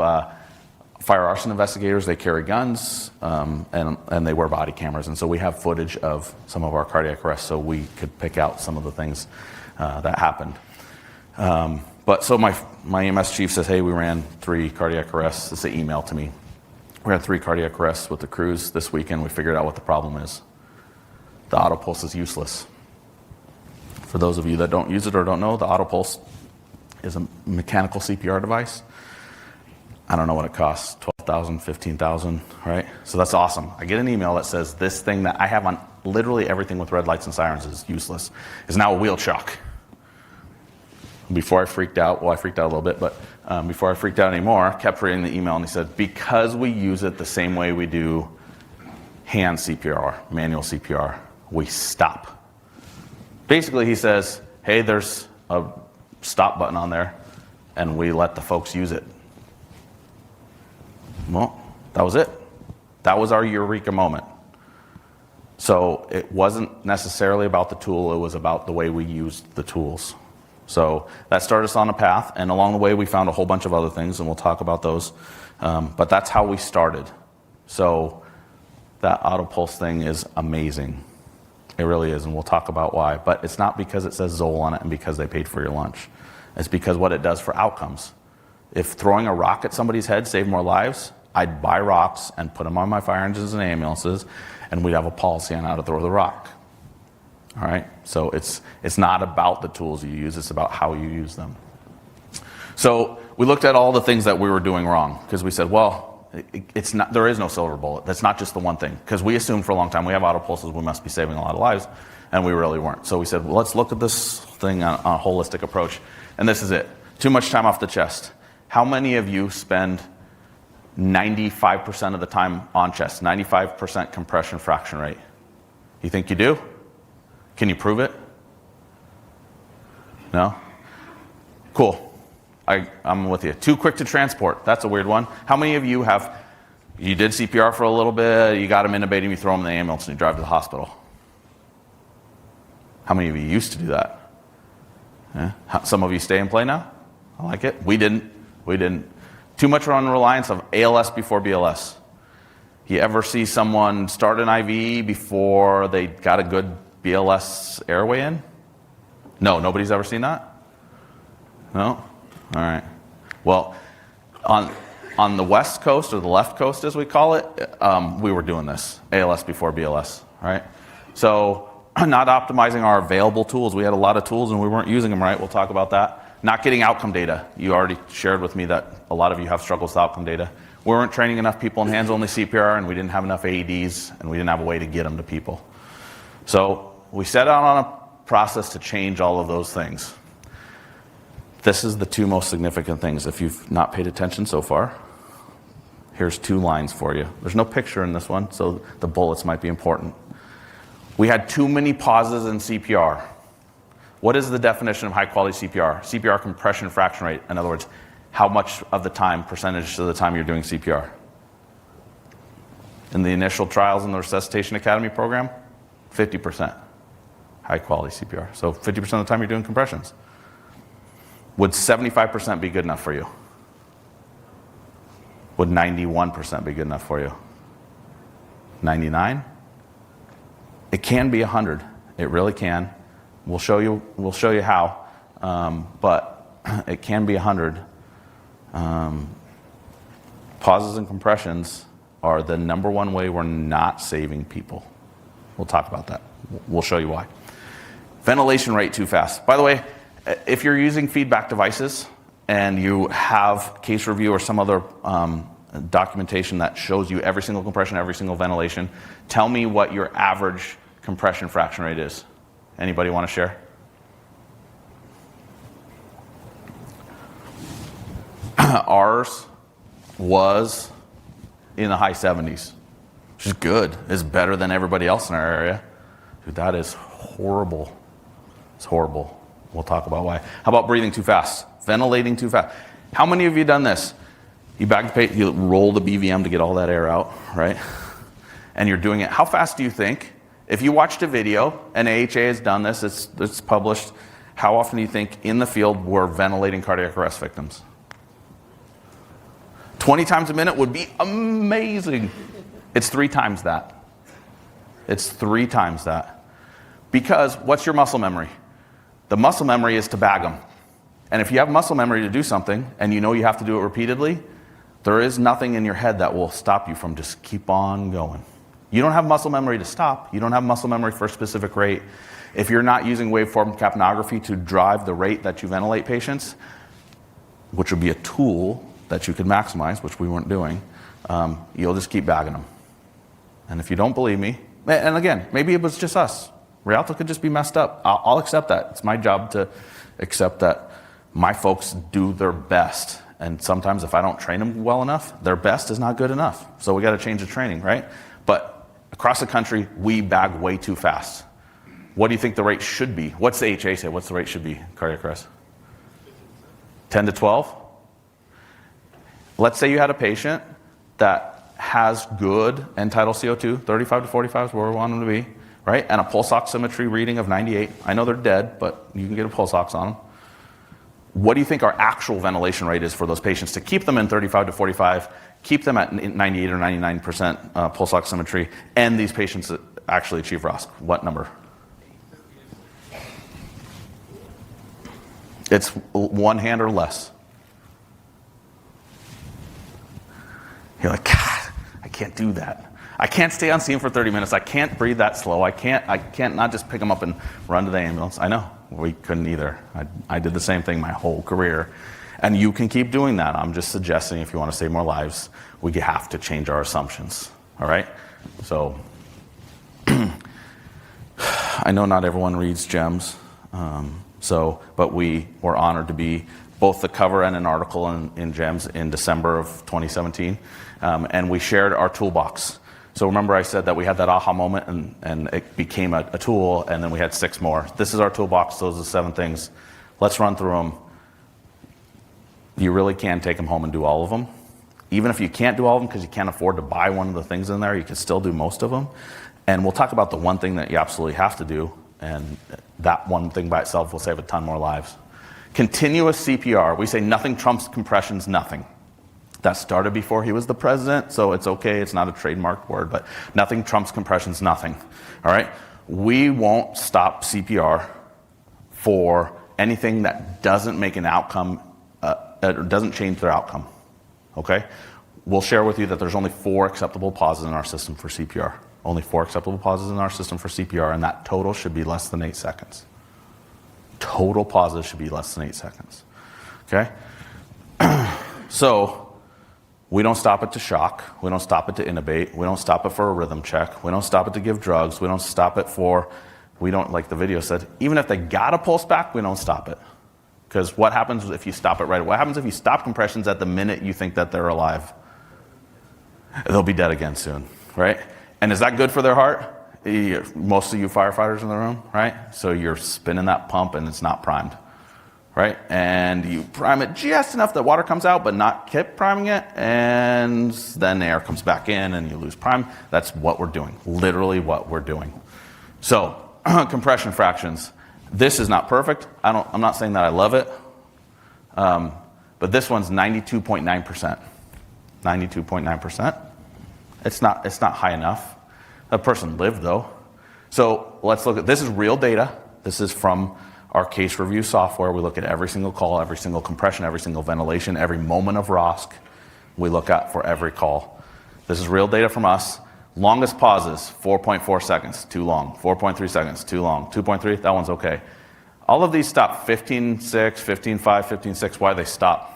fire arson investigators. They carry guns, and they wear body cameras. And so we have footage of some of our cardiac arrests, so we could pick out some of the things that happened. But so my EMS chief says, hey, we ran 3 cardiac arrests. It's an email to me. We had 3 cardiac arrests with the crews this weekend. We figured out what the problem is. The auto pulse is useless. For those of you that don't use it or don't know, the auto pulse is a mechanical CPR device. I don't know what it costs, $12,000, $15,000, right? So that's awesome. I get an email that says this thing that I have on literally everything with red lights and sirens is useless, is now a wheel chuck. Before I freaked out, well, I freaked out a little bit, but before I freaked out anymore, I kept reading the email, and he said, because we use it the same way we do hand CPR, manual CPR, we stop. Basically, he says, hey, there's a stop button on there, and we let the folks use it. Well, that was it. That was our eureka moment. So it wasn't necessarily about the tool, it was about the way we used the tools. So that started us on a path, and along the way we found a whole bunch of other things, and we'll talk about those. But that's how we started. So that auto pulse thing is amazing. It really is, and we'll talk about why. But it's not because it says Zoll on it and because they paid for your lunch. It's because what it does for outcomes. If throwing a rock at somebody's head saved more lives, I'd buy rocks and put them on my fire engines and ambulances, and we'd have a policy on how to throw the rock. All right? So it's not about the tools you use, it's about how you use them. So we looked at all the things that we were doing wrong, because we said, well, it's not, there is no silver bullet. That's not just the one thing. Because we assumed for a long time we have auto pulses, we must be saving a lot of lives, and we really weren't. So we said, well, let's look at this thing on a holistic approach. And this is it. Too much time off the chest. How many of you spend 95% of the time on chest, 95% compression fraction rate? You think you do? Can you prove it? No? Cool. I'm with you. Too quick to transport. That's a weird one. How many of you you did CPR for a little bit, you got them intubated, you throw them in the ambulance, and you drive to the hospital? How many of you used to do that? Yeah? Some of you stay and play now? I like it. We didn't. Too much on reliance of ALS before BLS. You ever see someone start an IV before they got a good BLS airway in? No, nobody's ever seen that? No? All right. Well, on the West Coast, or the left coast as we call it, we were doing this, ALS before BLS, right? So not optimizing our available tools. We had a lot of tools and we weren't using them right. We'll talk about that. Not getting outcome data. You already shared with me that a lot of you have struggles with outcome data. We weren't training enough people in hands-only CPR, and we didn't have enough AEDs, and we didn't have a way to get them to people. So we set out on a process to change all of those things. This is the two most significant things. If you've not paid attention so far, here's 2 lines for you. There's no picture in this one, so the bullets might be important. We had too many pauses in CPR. What is the definition of high-quality CPR? CPR compression fraction rate. In other words, how much of the time, percentage of the time you're doing CPR. In the initial trials in the Resuscitation Academy program, 50% high-quality CPR. So 50% of the time you're doing compressions. Would 75% be good enough for you? Would 91% be good enough for you? 99? It can be 100. It really can. We'll show you how. But it can be 100. Pauses and compressions are the number one way we're not saving people. We'll talk about that. We'll show you why. Ventilation rate too fast. By the way, if you're using feedback devices and you have case review or some other documentation that shows you every single compression, every single ventilation, tell me what your average compression fraction rate is. Anybody want to share? Ours was in the high 70s, which is good. It's better than everybody else in our area. Dude, that is horrible. It's horrible. We'll talk about why. How about breathing too fast? Ventilating too fast. How many of you done this? You bag the patient, you roll the BVM to get all that air out, right? And you're doing it. How fast do you think? If you watched a video, and AHA has done this, it's published, how often do you think in the field we're ventilating cardiac arrest victims? 20 times a minute would be amazing. It's 3 times that. It's 3 times that. Because what's your muscle memory? The muscle memory is to bag them. And if you have muscle memory to do something, and you know you have to do it repeatedly, there is nothing in your head that will stop you from just keep on going. You don't have muscle memory to stop. You don't have muscle memory for a specific rate. If you're not using waveform capnography to drive the rate that you ventilate patients, which would be a tool that you could maximize, which we weren't doing, you'll just keep bagging them. And if you don't believe me, and again, maybe it was just us. Rialto could just be messed up. I'll accept that. It's my job to accept that my folks do their best. And sometimes if I don't train them well enough, their best is not good enough. So we got to change the training, right? But across the country, we bag way too fast. What do you think the rate should be? What's the HA say? What's the rate should be, cardiac arrest? 10 to 12? Let's say you had a patient that has good end-tidal CO2, 35 to 45 is where we want them to be, right? And a pulse oximetry reading of 98. I know they're dead, but you can get a pulse ox on them. What do you think our actual ventilation rate is for those patients to keep them in 35 to 45, keep them at 98 or 99% pulse oximetry, and these patients actually achieve ROSC? What number? It's 1 hand or less. You're like, God, I can't do that. I can't stay on scene for 30 minutes. I can't breathe that slow. I can't not just pick them up and run to the ambulance. I know. We couldn't either. I did the same thing my whole career. And you can keep doing that. I'm just suggesting if you want to save more lives, we have to change our assumptions. All right? So, I know not everyone reads GEMS. But we were honored to be both the cover and an article in GEMS in December of 2017. And we shared our toolbox. So remember I said that we had that aha moment and it became a tool, and then we had 6 more. This is our toolbox. Those are the 7 things. Let's run through them. You really can take them home and do all of them. Even if you can't do all of them because you can't afford to buy one of the things in there, you can still do most of them. And we'll talk about the one thing that you absolutely have to do, and that one thing by itself will save a ton more lives. Continuous CPR. We say nothing trumps compressions, nothing. That started before he was the president, so it's okay. It's not a trademarked word, but nothing trumps compressions, nothing. All right? We won't stop CPR for anything that doesn't make an outcome, or doesn't change their outcome. okay? We'll share with you that there's only 4 acceptable pauses in our system for CPR. Only 4 acceptable pauses in our system for CPR, and that total should be less than 8 seconds. Total pauses should be less than 8 seconds, okay? So we don't stop it to shock. We don't stop it to intubate. We don't stop it for a rhythm check. We don't stop it to give drugs. We don't stop it for, like the video said, even if they got a pulse back, we don't stop it. Because what happens if you stop it right away? What happens if you stop compressions at the minute you think that they're alive? They'll be dead again soon, right? And is that good for their heart? Most of you firefighters in the room, right? So you're spinning that pump and it's not primed, right? And you prime it just enough that water comes out, but not keep priming it, and then air comes back in and you lose prime. That's what we're doing, literally what we're doing. So, compression fractions. This is not perfect. I'm not saying that I love it, but this one's 92.9%. 92.9%. It's not high enough. That person lived though. So let's look at, this is real data. This is from our case review software. We look at every single call, every single compression, every single ventilation, every moment of ROSC we look at for every call. This is real data from us. Longest pauses, 4.4 seconds, too long. 4.3 seconds, too long. 2.3, that one's okay. All of these stop 15.6, 15.5, 15.6. Why they stop?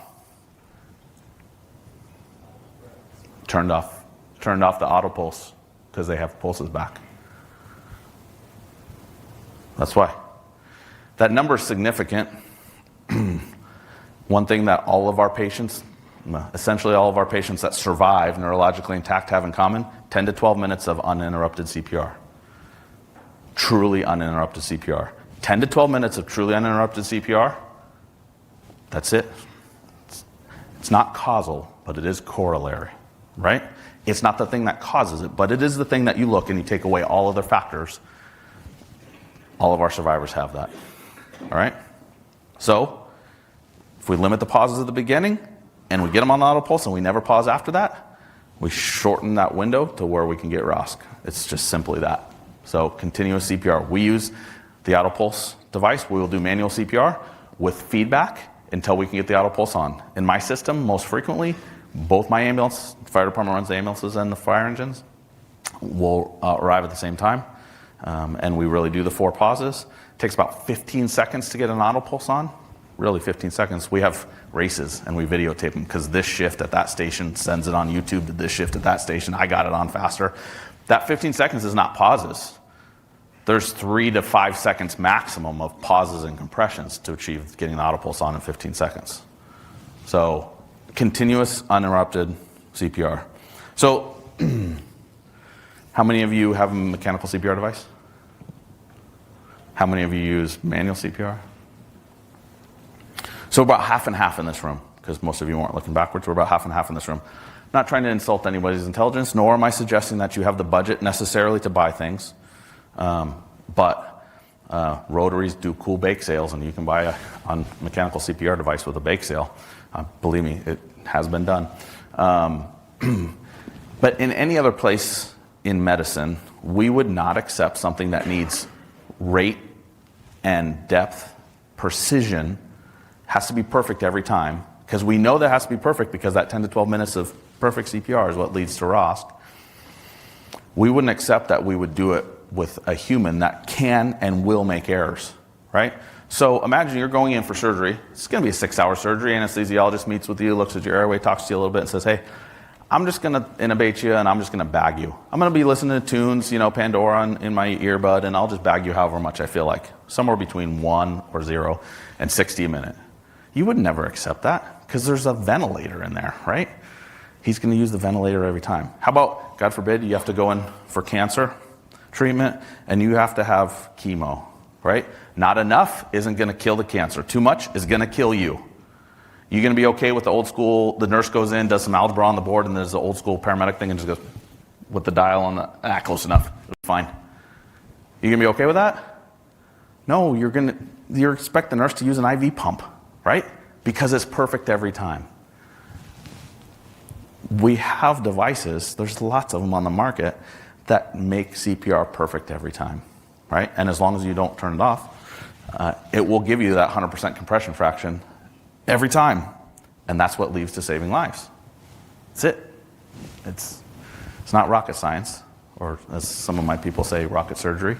Turned off the auto pulse because they have pulses back. That's why. That number is significant. One thing that all of our patients, essentially all of our patients that survive neurologically intact have in common, 10 to 12 minutes of uninterrupted CPR. Truly uninterrupted CPR. 10 to 12 minutes of truly uninterrupted CPR, that's it. It's not causal, but it is corollary, right? It's not the thing that causes it, but it is the thing that you look and you take away all other factors. All of our survivors have that, all right? So, if we limit the pauses at the beginning and we get them on the auto pulse and we never pause after that, we shorten that window to where we can get ROSC. It's just simply that. So, continuous CPR. We use the auto pulse device. We will do manual CPR with feedback until we can get the auto pulse on. In my system, most frequently, both my ambulance, the fire department runs the ambulances and the fire engines, will arrive at the same time. And we really do the 4 pauses. It takes about 15 seconds to get an auto pulse on. Really 15 seconds. We have races and we videotape them because this shift at that station sends it on YouTube to this shift at that station. I got it on faster. That 15 seconds is not pauses. There's 3 to 5 seconds maximum of pauses and compressions to achieve getting the auto pulse on in 15 seconds. So, continuous uninterrupted CPR. So, how many of you have a mechanical CPR device? How many of you use manual CPR? So about half and half in this room, because most of you weren't looking backwards. We're about half and half in this room. I'm not trying to insult anybody's intelligence, nor am I suggesting that you have the budget necessarily to buy things. But rotaries do cool bake sales, and you can buy a mechanical CPR device with a bake sale. Believe me, it has been done. But in any other place in medicine, we would not accept something that needs rate and depth, precision, has to be perfect every time, because we know that has to be perfect because that 10 to 12 minutes of perfect CPR is what leads to ROSC. We wouldn't accept that we would do it with a human that can and will make errors, right? So imagine you're going in for surgery. It's going to be a 6-hour surgery. Anesthesiologist meets with you, looks at your airway, talks to you a little bit, and says, hey, I'm just going to intubate you and I'm just going to bag you. I'm going to be listening to tunes, Pandora in my earbud, and I'll just bag you however much I feel like. Somewhere between 1 or 0 and 60 a minute. You would never accept that because there's a ventilator in there, right? He's going to use the ventilator every time. How about, God forbid, you have to go in for cancer treatment and you have to have chemo, right? Not enough isn't going to kill the cancer. Too much is going to kill you. You're going to be okay with the old school, the nurse goes in, does some algebra on the board, and there's the old school paramedic thing and just goes with the dial on the, close enough, fine. You going to be okay with that? No, you expect the nurse to use an IV pump, right? Because it's perfect every time. We have devices, there's lots of them on the market, that make CPR perfect every time, right? And as long as you don't turn it off, it will give you that 100% compression fraction every time. And that's what leads to saving lives. That's it. It's not rocket science, or as some of my people say, rocket surgery.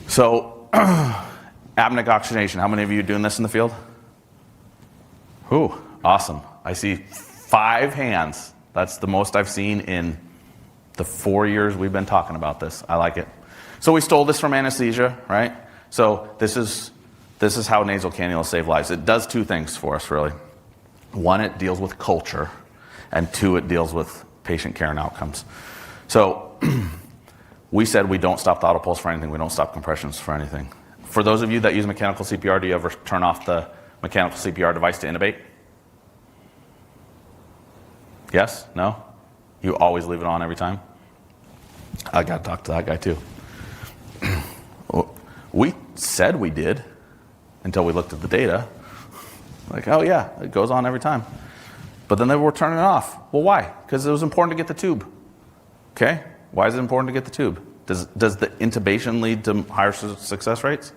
So, apneic oxygenation. How many of you are doing this in the field? Ooh, awesome. I see 5 hands. That's the most I've seen in the 4 years we've been talking about this. I like it. So we stole this from anesthesia, right? So this is how nasal cannulas save lives. It does 2 things for us, really. 1, it deals with culture, and 2, it deals with patient care and outcomes. So we said we don't stop the auto pulse for anything. We don't stop compressions for anything. For those of you that use mechanical CPR, do you ever turn off the mechanical CPR device to intubate? Yes? No? You always leave it on every time? I got to talk to that guy too. We said we did until we looked at the data. Like, oh yeah, it goes on every time. But then they were turning it off. Well, why? Because it was important to get the tube. Okay? Why is it important to get the tube? Does the intubation lead to higher success rates?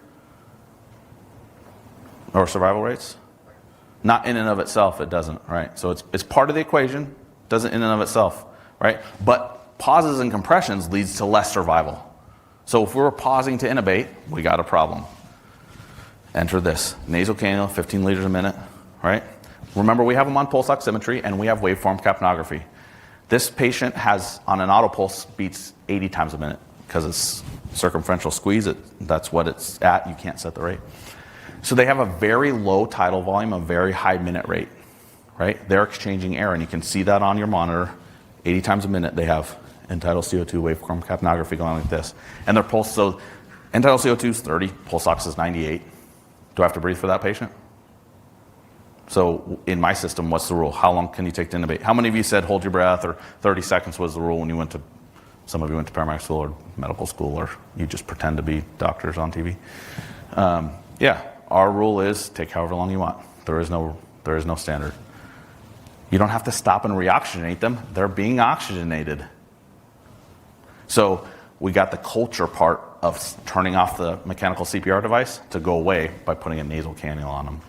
Or survival rates? Not in and of itself, it doesn't, right? So it's part of the equation, doesn't in and of itself, right? But pauses and compressions leads to less survival. So if we were pausing to intubate, we got a problem. Enter this, nasal cannula, 15 liters a minute, right? Remember, we have them on pulse oximetry, and we have waveform capnography. This patient has, on an auto pulse, beats 80 times a minute because it's circumferential squeeze. That's what it's at. You can't set the rate. So they have a very low tidal volume, a very high minute rate, right? They're exchanging air, and you can see that on your monitor. 80 times a minute they have end-tidal CO2 waveform capnography going like this. And their pulse, so end-tidal CO2 is 30, pulse ox is 98. Do I have to breathe for that patient? So in my system, what's the rule? How long can you take to intubate? How many of you said hold your breath, or 30 seconds was the rule when you went to, some of you went to paramedic school or medical school, or you just pretend to be doctors on TV? Yeah, our rule is take however long you want. There is no standard. You don't have to stop and reoxygenate them. They're being oxygenated. So we got the culture part of turning off the mechanical CPR device to go away by putting a nasal cannula on them.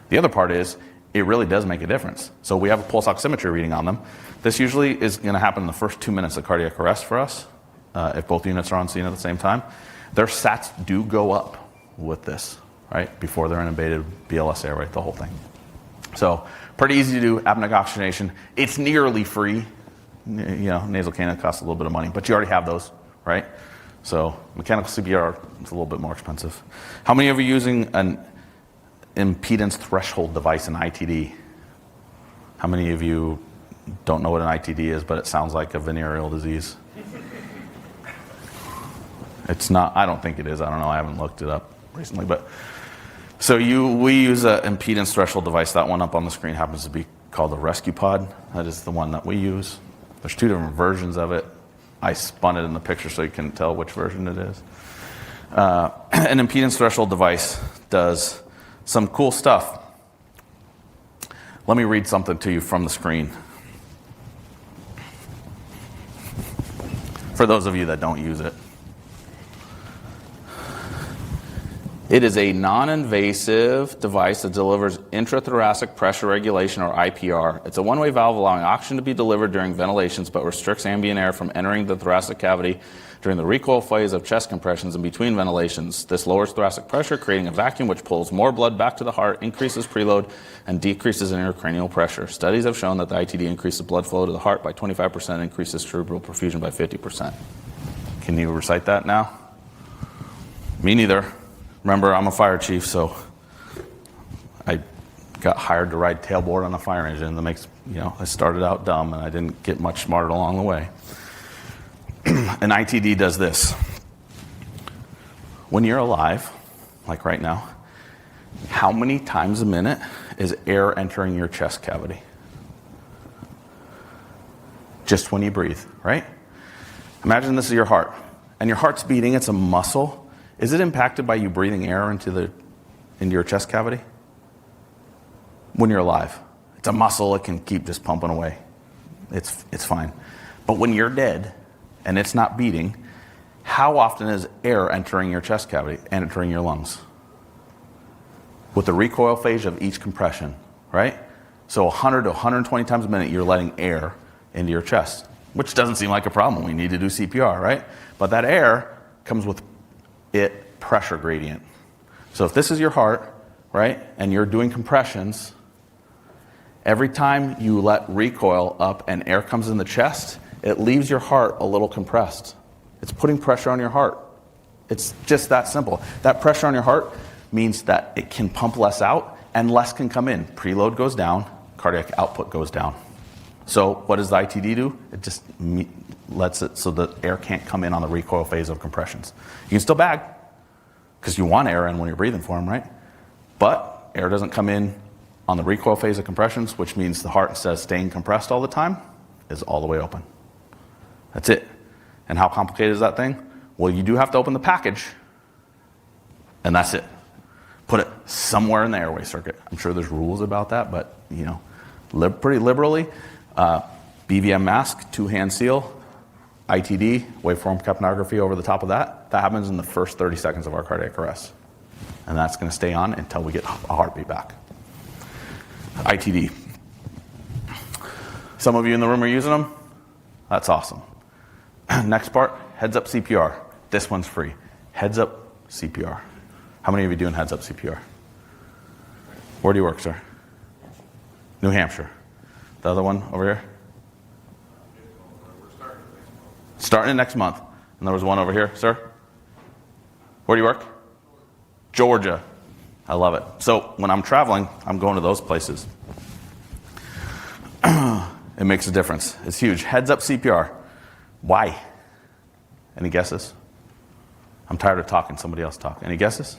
The other part is it really does make a difference. So we have a pulse oximetry reading on them. This usually is going to happen in the first 2 minutes of cardiac arrest for us, if both units are on scene at the same time. Their sats do go up with this, right, before they're intubated, BLS airway, the whole thing. So pretty easy to do, apneic oxygenation. It's nearly free. You know, nasal cannula costs a little bit of money, but you already have those, right? So mechanical CPR is a little bit more expensive. How many of you are using an impedance threshold device in ITD? How many of you don't know what an ITD is, but it sounds like a venereal disease? It's not, I don't think it is. I don't know. I haven't looked it up recently, but so we use an impedance threshold device. That one up on the screen happens to be called the Rescue Pod. That is the one that we use. There's 2 different versions of it. I spun it in the picture so you can tell which version it is. An impedance threshold device does some cool stuff. Let me read something to you from the screen. For those of you that don't use it. It is a non-invasive device that delivers intrathoracic pressure regulation, or IPR. It's a one-way valve allowing oxygen to be delivered during ventilations, but restricts ambient air from entering the thoracic cavity during the recoil phase of chest compressions and between ventilations. This lowers thoracic pressure, creating a vacuum which pulls more blood back to the heart, increases preload, and decreases intracranial pressure. Studies have shown that the ITD increases blood flow to the heart by 25%, increases cerebral perfusion by 50%. Can you recite that now? Me neither. Remember, I'm a fire chief, so I got hired to ride tailboard on a fire engine. That makes, I started out dumb, and I didn't get much smarter along the way. An ITD does this. When you're alive, like right now, how many times a minute is air entering your chest cavity? Just when you breathe, right? Imagine this is your heart, and your heart's beating. It's a muscle. Is it impacted by you breathing air into your chest cavity? When you're alive, it's a muscle. It can keep just pumping away. It's fine. But when you're dead and it's not beating, how often is air entering your chest cavity and entering your lungs? With the recoil phase of each compression, right? So 100 to 120 times a minute, you're letting air into your chest, which doesn't seem like a problem. We need to do CPR, right? But that air comes with it pressure gradient. So if this is your heart, right, and you're doing compressions, every time you let recoil up and air comes in the chest, it leaves your heart a little compressed. It's putting pressure on your heart. It's just that simple. That pressure on your heart means that it can pump less out and less can come in. Preload goes down, cardiac output goes down. So what does the ITD do? It just lets it so the air can't come in on the recoil phase of compressions. You can still bag, because you want air in when you're breathing for them, right? But air doesn't come in on the recoil phase of compressions, which means the heart, instead of staying compressed all the time, is all the way open. That's it. And how complicated is that thing? Well, you do have to open the package, and that's it. Put it somewhere in the airway circuit. I'm sure there's rules about that, but pretty liberally. BVM mask, 2-hand seal, ITD, waveform capnography over the top of that. That happens in the first 30 seconds of our cardiac arrest. And that's going to stay on until we get a heartbeat back. ITD. Some of you in the room are using them. That's awesome. Next part, heads up CPR. This one's free. Heads up CPR. How many of you doing heads up CPR? Where do you work, sir? New Hampshire. The other one over here? Starting next month. And there was one over here, sir? Where do you work? Georgia. I love it. So when I'm traveling, I'm going to those places. It makes a difference. It's huge. Heads up CPR. Why? Any guesses? I'm tired of talking. Somebody else talk. Any guesses?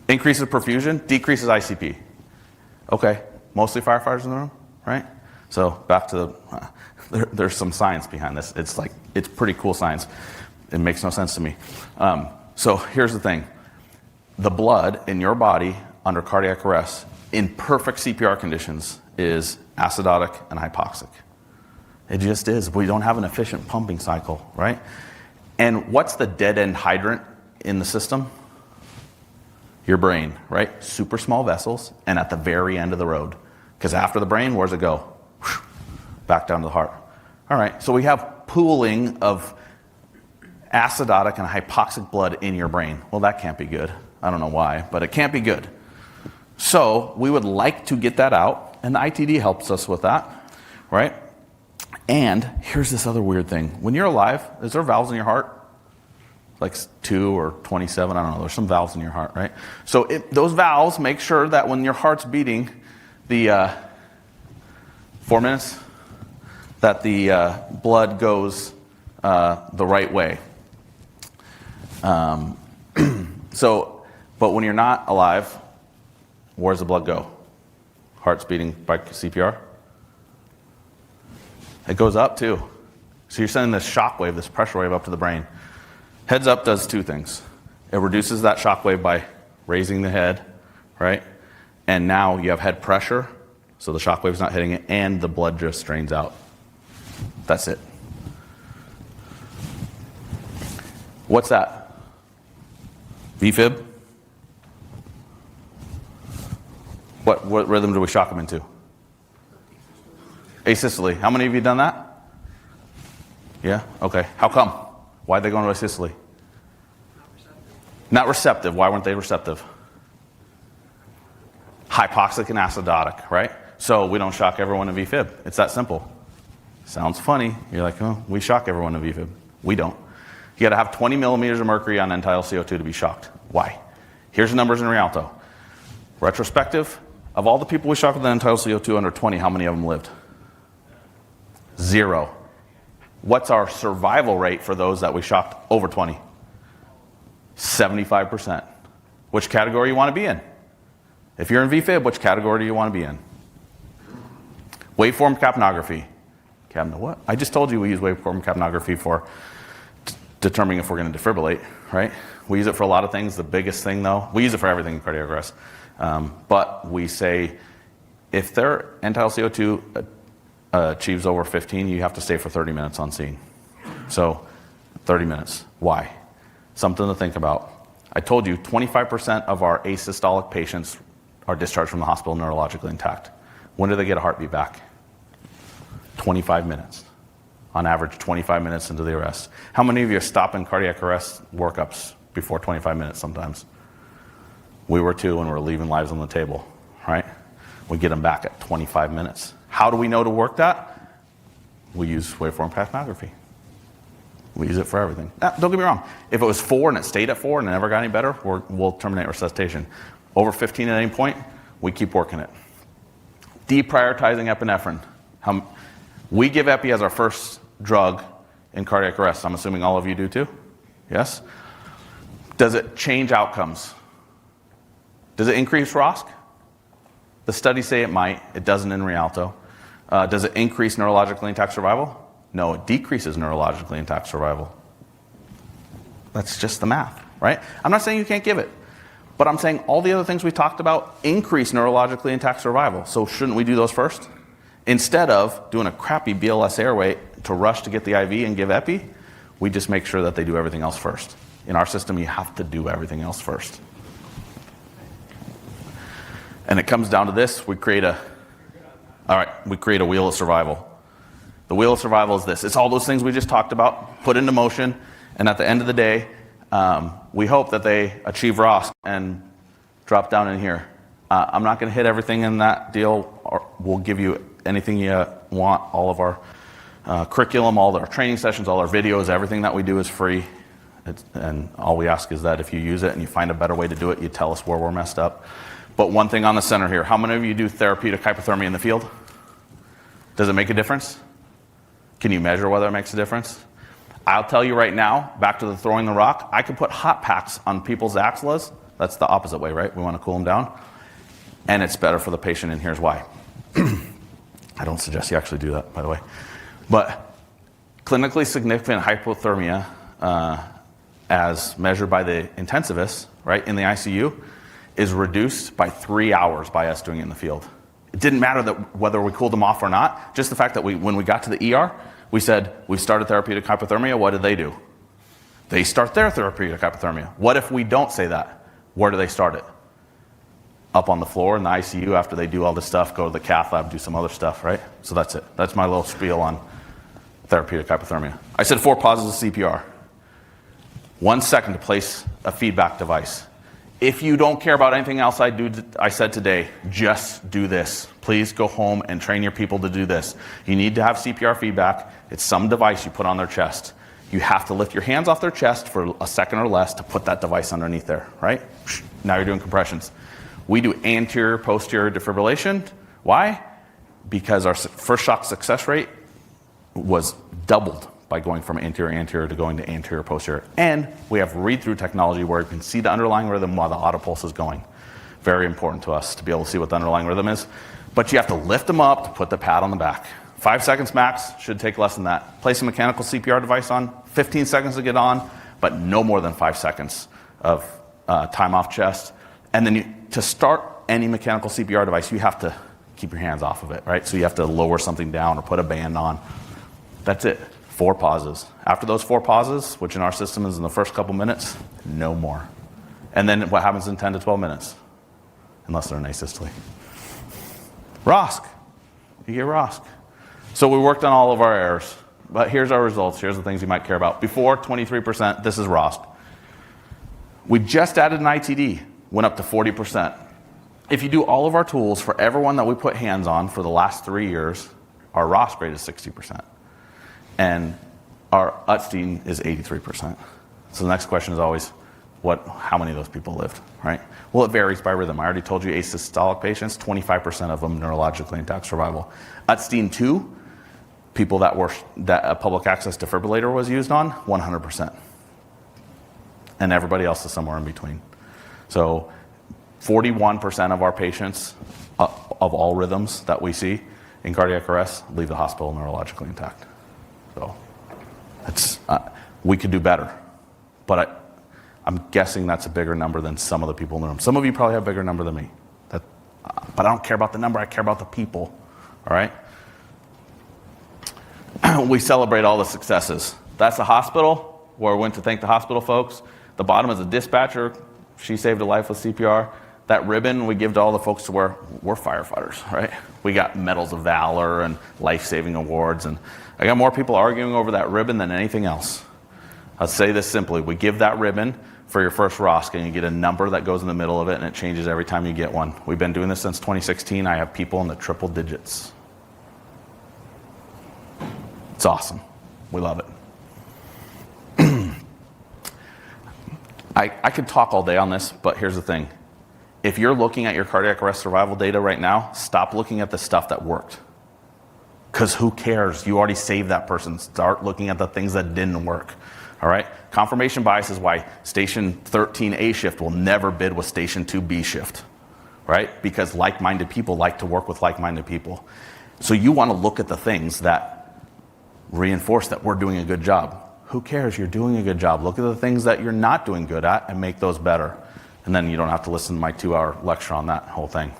Increases perfusion, decreases ICP. Okay. Mostly firefighters in the room, right? So back to there's some science behind this. It's pretty cool science. It makes no sense to me. So here's the thing. The blood in your body under cardiac arrest in perfect CPR conditions is acidotic and hypoxic. It just is. We don't have an efficient pumping cycle, right? And what's the dead end hydrant in the system? Your brain, right? Super small vessels and at the very end of the road. Because after the brain, where's it go? Back down to the heart. All right, so we have pooling of acidotic and hypoxic blood in your brain. Well, that can't be good. I don't know why, but it can't be good. So we would like to get that out, and the ITD helps us with that, right? And here's this other weird thing. When you're alive, is there valves in your heart? Like 2 or 27, I don't know. There's some valves in your heart, right? So those valves make sure that when your heart's beating the 4 minutes, that the blood goes the right way. But when you're not alive, where does the blood go? Heart's beating by CPR? It goes up too. So you're sending this shock wave, this pressure wave up to the brain. Heads up does 2 things. It reduces that shock wave by raising the head, right? And now you have head pressure, so the shock wave's not hitting it, and the blood just drains out. That's it. What's that? VFib? What rhythm do we shock them into? Asystole. How many of you done that? Yeah? Okay. How come? Why'd they go into asystole? Not receptive. Why weren't they receptive? Hypoxic and acidotic, right? So we don't shock everyone in VFib. It's that simple. Sounds funny. You're like, oh, we shock everyone in VFib. We don't. You got to have 20 millimeters of mercury on end-tidal CO2 to be shocked. Why? Here's the numbers in Rialto. Retrospective, of all the people we shocked with end-tidal CO2 under 20, how many of them lived? 0. What's our survival rate for those that we shocked over 20? 75%. Which category you want to be in? If you're in VFib, which category do you want to be in? Waveform capnography. What? I just told you we use waveform capnography for determining if we're going to defibrillate, right? We use it for a lot of things. The biggest thing, though, we use it for everything in cardiac arrest. But we say if their end-tidal CO2 achieves over 15, you have to stay for 30 minutes on scene. So 30 minutes. Why? Something to think about. I told you 25% of our asystolic patients are discharged from the hospital neurologically intact. When do they get a heartbeat back? 25 minutes. On average, 25 minutes into the arrest. How many of you are stopping cardiac arrest workups before 25 minutes sometimes? We were too, and we're leaving lives on the table, right? We get them back at 25 minutes. How do we know to work that? We use waveform capnography. We use it for everything. Now, don't get me wrong. If it was 4 and it stayed at 4 and it never got any better, we'll terminate resuscitation. Over 15 at any point, we keep working it. Deprioritizing epinephrine. We give epi as our first drug in cardiac arrest. I'm assuming all of you do too? Yes? Does it change outcomes? Does it increase ROSC? The studies say it might. It doesn't in Rialto. Does it increase neurologically intact survival? No, it decreases neurologically intact survival. That's just the math, right? I'm not saying you can't give it, but I'm saying all the other things we talked about increase neurologically intact survival. So shouldn't we do those first? Instead of doing a crappy BLS airway to rush to get the IV and give epi, we just make sure that they do everything else first. In our system, you have to do everything else first. And it comes down to this. We create a wheel of survival. The wheel of survival is this. It's all those things we just talked about, put into motion, and at the end of the day, we hope that they achieve ROSC and drop down in here. I'm not going to hit everything in that deal. We'll give you anything you want. All of our curriculum, all our training sessions, all our videos, everything that we do is free. And all we ask is that if you use it and you find a better way to do it, you tell us where we're messed up. But one thing on the center here, how many of you do therapeutic hypothermia in the field? Does it make a difference? Can you measure whether it makes a difference? I'll tell you right now, back to the throwing the rock, I could put hot packs on people's axillas. That's the opposite way, right? We want to cool them down. And it's better for the patient, and here's why. I don't suggest you actually do that, by the way. But clinically significant hypothermia, as measured by the intensivist, right, in the ICU, is reduced by 3 hours by us doing it in the field. It didn't matter that whether we cooled them off or not, just the fact that when we got to the ER, we said, we've started therapeutic hypothermia. What did they do? They start their therapeutic hypothermia. What if we don't say that? Where do they start it? Up on the floor in the ICU after they do all this stuff, go to the cath lab, do some other stuff, right? So that's it. That's my little spiel on therapeutic hypothermia. I said 4 pauses of CPR. 1 second to place a feedback device. If you don't care about anything else I said today, just do this. Please go home and train your people to do this. You need to have CPR feedback. It's some device you put on their chest. You have to lift your hands off their chest for a second or less to put that device underneath there, right? Now you're doing compressions. We do anterior, posterior defibrillation. Why? Because our first shock success rate was doubled by going from anterior to going to anterior posterior. And we have read-through technology where you can see the underlying rhythm while the autopulse is going. Very important to us to be able to see what the underlying rhythm is. But you have to lift them up to put the pad on the back. 5 seconds max, should take less than that. Place a mechanical CPR device on, 15 seconds to get on, but no more than 5 seconds of time off chest. And then to start any mechanical CPR device, you have to keep your hands off of it, right? So you have to lower something down or put a band on. That's it. 4 pauses. After those 4 pauses, which in our system is in the first couple minutes, no more. And then what happens in 10 to 12 minutes? Unless they're an asystole. ROSC. You get ROSC. So we worked on all of our errors. But here's our results. Here's the things you might care about. Before, 23%. This is ROSC. We just added an ITD. Went up to 40%. If you do all of our tools for everyone that we put hands on for the last 3 years, our ROSC rate is 60%. And our Utstein is 83%. So the next question is always, how many of those people lived, right? Well, it varies by rhythm. I already told you asystolic patients, 25% of them neurologically intact survival. Utstein 2, people that a public access defibrillator was used on, 100%. And everybody else is somewhere in between. So 41% of our patients of all rhythms that we see in cardiac arrest leave the hospital neurologically intact. So we could do better, but I'm guessing that's a bigger number than some of the people in the room. Some of you probably have a bigger number than me, but I don't care about the number. I care about the people. All right. We celebrate all the successes. That's the hospital where we went to thank the hospital folks. The bottom is a dispatcher. She saved a life with CPR. that ribbon we give to all the folks to wear, we're firefighters, right? We got medals of valor and life-saving awards, and I got more people arguing over that ribbon than anything else. I'll say this simply. We give that ribbon for your first ROSC, and you get a number that goes in the middle of it, and it changes every time you get one. We've been doing this since 2016. I have people in the triple digits. It's awesome. We love it. I could talk all day on this, but here's the thing. If you're looking at your cardiac arrest survival data right now, stop looking at the stuff that worked. Because who cares? You already saved that person. Start looking at the things that didn't work. All right? Confirmation bias is why Station 13A shift will never bid with Station 2B shift. Right? Because like-minded people like to work with like-minded people. So you want to look at the things that reinforce that we're doing a good job. Who cares? You're doing a good job. Look at the things that you're not doing good at and make those better. And then you don't have to listen to my 2-hour lecture on that whole thing.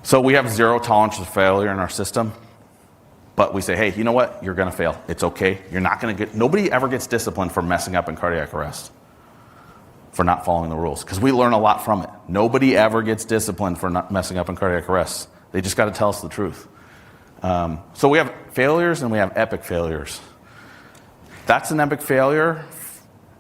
So we have zero tolerance for failure in our system. But we say, hey, you know what? You're going to fail. It's okay. You're not going to get... Nobody ever gets disciplined for messing up in cardiac arrest, for not following the rules, because we learn a lot from it. Nobody ever gets disciplined for not messing up in cardiac arrest. They just got to tell us the truth. So we have failures and we have epic failures. That's an epic failure.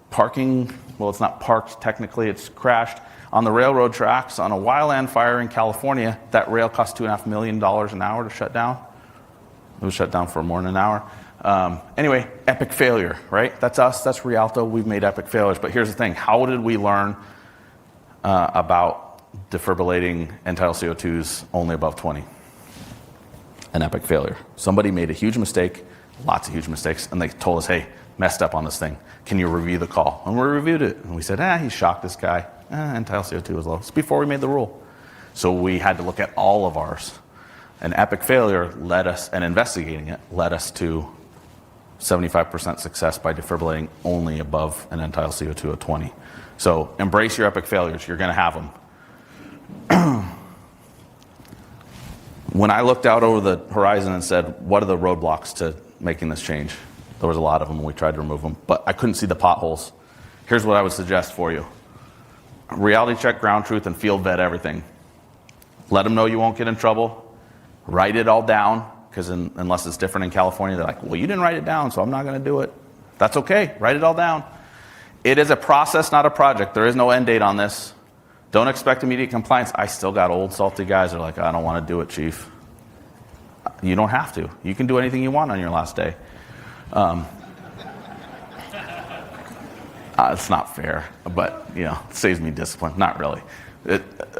Parking, well, it's not parked technically, it's crashed on the railroad tracks on a wildland fire in California. That rail cost $2.5 million an hour to shut down. It was shut down for more than an hour. Anyway, epic failure, right? That's us, that's Rialto, we've made epic failures. But here's the thing, how did we learn about defibrillating end-tidal CO2s only above 20? An epic failure. Somebody made a huge mistake, lots of huge mistakes, and they told us, hey, messed up on this thing. Can you review the call? And we reviewed it, and we said, he shocked this guy. End-tidal CO2 was low. It's before we made the rule. So we had to look at all of ours. An epic failure led us, and investigating it, led us to 75% success by defibrillating only above an end-tidal CO2 of 20. So embrace your epic failures. You're going to have them. When I looked out over the horizon and said, what are the roadblocks to making this change? There was a lot of them, and we tried to remove them, but I couldn't see the potholes. Here's what I would suggest for you. Reality check, ground truth, and field vet everything. Let them know you won't get in trouble. Write it all down, because unless it's different in California, they're like, well, you didn't write it down, so I'm not going to do it. That's okay. Write it all down. It is a process, not a project. There is no end date on this. Don't expect immediate compliance. I still got old, salty guys that are like, I don't want to do it, Chief. You don't have to. You can do anything you want on your last day. It's not fair, but it saves me discipline. Not really.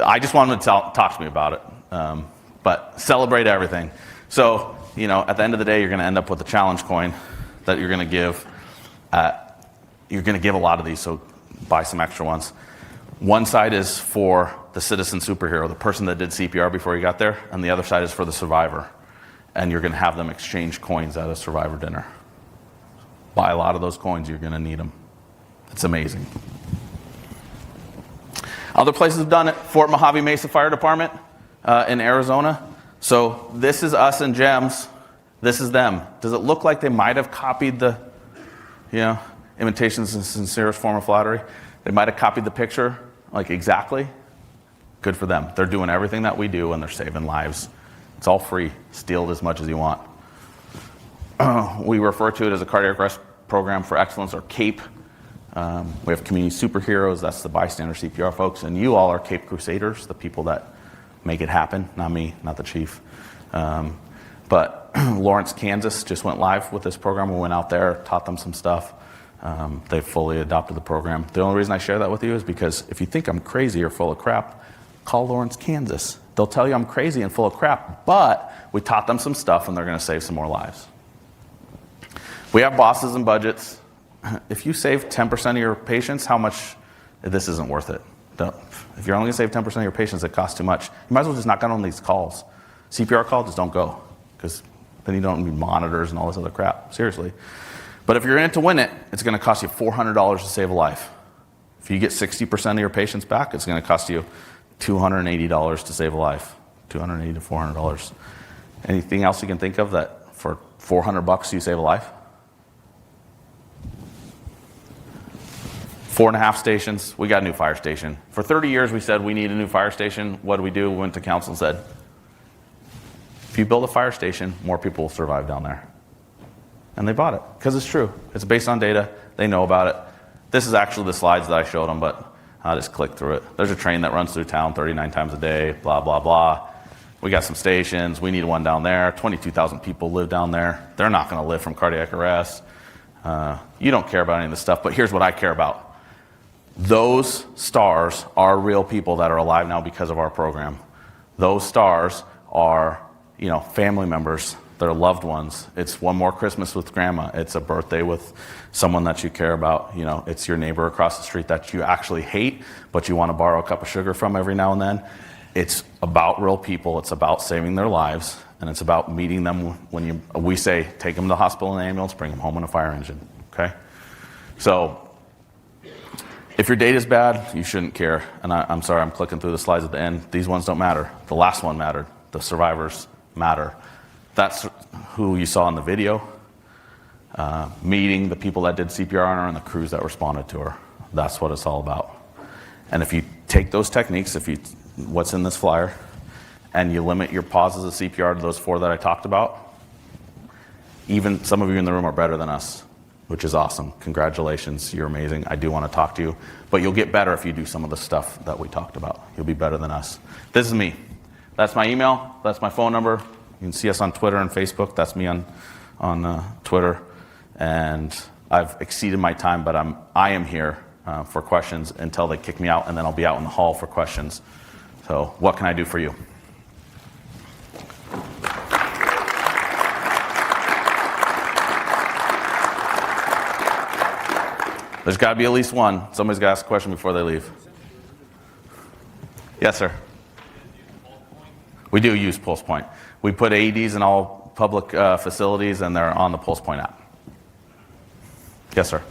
I just want them to talk to me about it. But celebrate everything. So, at the end of the day, you're going to end up with a challenge coin that you're going to give. You're going to give a lot of these, so buy some extra ones. One side is for the citizen superhero, the person that did CPR before you got there, and the other side is for the survivor. And you're going to have them exchange coins at a survivor dinner. Buy a lot of those coins, you're going to need them. It's amazing. Other places have done it. Fort Mojave Mesa Fire Department in Arizona. So this is us and GEMS. This is them. Does it look like they might have copied the, imitations and sincerest form of flattery? They might have copied the picture, like exactly. Good for them. They're doing everything that we do, and they're saving lives. It's all free. Steal it as much as you want. We refer to it as a cardiac arrest program for excellence, or CAPE. We have community superheroes. That's the bystander CPR folks. And you all are CAPE crusaders, the people that make it happen. Not me, not the chief. But Lawrence, Kansas just went live with this program. We went out there, taught them some stuff. They fully adopted the program. The only reason I share that with you is because if you think I'm crazy or full of crap, call Lawrence, Kansas. They'll tell you I'm crazy and full of crap, but we taught them some stuff, and they're going to save some more lives. We have bosses and budgets. If you save 10% of your patients, how much? This isn't worth it. If you're only going to save 10% of your patients, it costs too much. You might as well just not get on these calls. CPR calls, just don't go, because then you don't need monitors and all this other crap. Seriously. But if you're in it to win it, it's going to cost you $400 to save a life. If you get 60% of your patients back, it's going to cost you $280 to save a life. $280 to $400. Anything else you can think of that for $400 you save a life? 4.5 stations. We got a new fire station. For 30 years, we said we need a new fire station. What do? We went to council and said, if you build a fire station, more people will survive down there. And they bought it, because it's true. It's based on data. They know about it. This is actually the slides that I showed them, but I'll just click through it. There's a train that runs through town 39 times a day, blah, blah, blah. We got some stations. We need one down there. 22,000 people live down there. They're not going to live from cardiac arrest. You don't care about any of this stuff, but here's what I care about. Those stars are real people that are alive now because of our program. Those stars are, family members. They're loved ones. It's one more Christmas with grandma. It's a birthday with someone that you care about. It's your neighbor across the street that you actually hate, but you want to borrow a cup of sugar from every now and then. It's about real people. It's about saving their lives, and it's about meeting them when we say, take them to the hospital in an ambulance, bring them home in a fire engine, okay? So if your data's bad, you shouldn't care. And I'm sorry, I'm clicking through the slides at the end. These ones don't matter. The last one mattered. The survivors matter. That's who you saw in the video, meeting the people that did CPR on her and the crews that responded to her. That's what it's all about. And if you take those techniques, what's in this flyer, and you limit your pauses of CPR to those 4 that I talked about, even some of you in the room are better than us, which is awesome. Congratulations, you're amazing. I do want to talk to you. But you'll get better if you do some of the stuff that we talked about. You'll be better than us. This is me. That's my email. That's my phone number. You can see us on Twitter and Facebook. That's me on Twitter. And I've exceeded my time, but I am here for questions until they kick me out, and then I'll be out in the hall for questions. So what can I do for you? There's got to be at least one. Somebody's got to ask a question before they leave. Yes, sir. We do use PulsePoint. We put AEDs in all public facilities, and they're on the PulsePoint app. Yes, sir.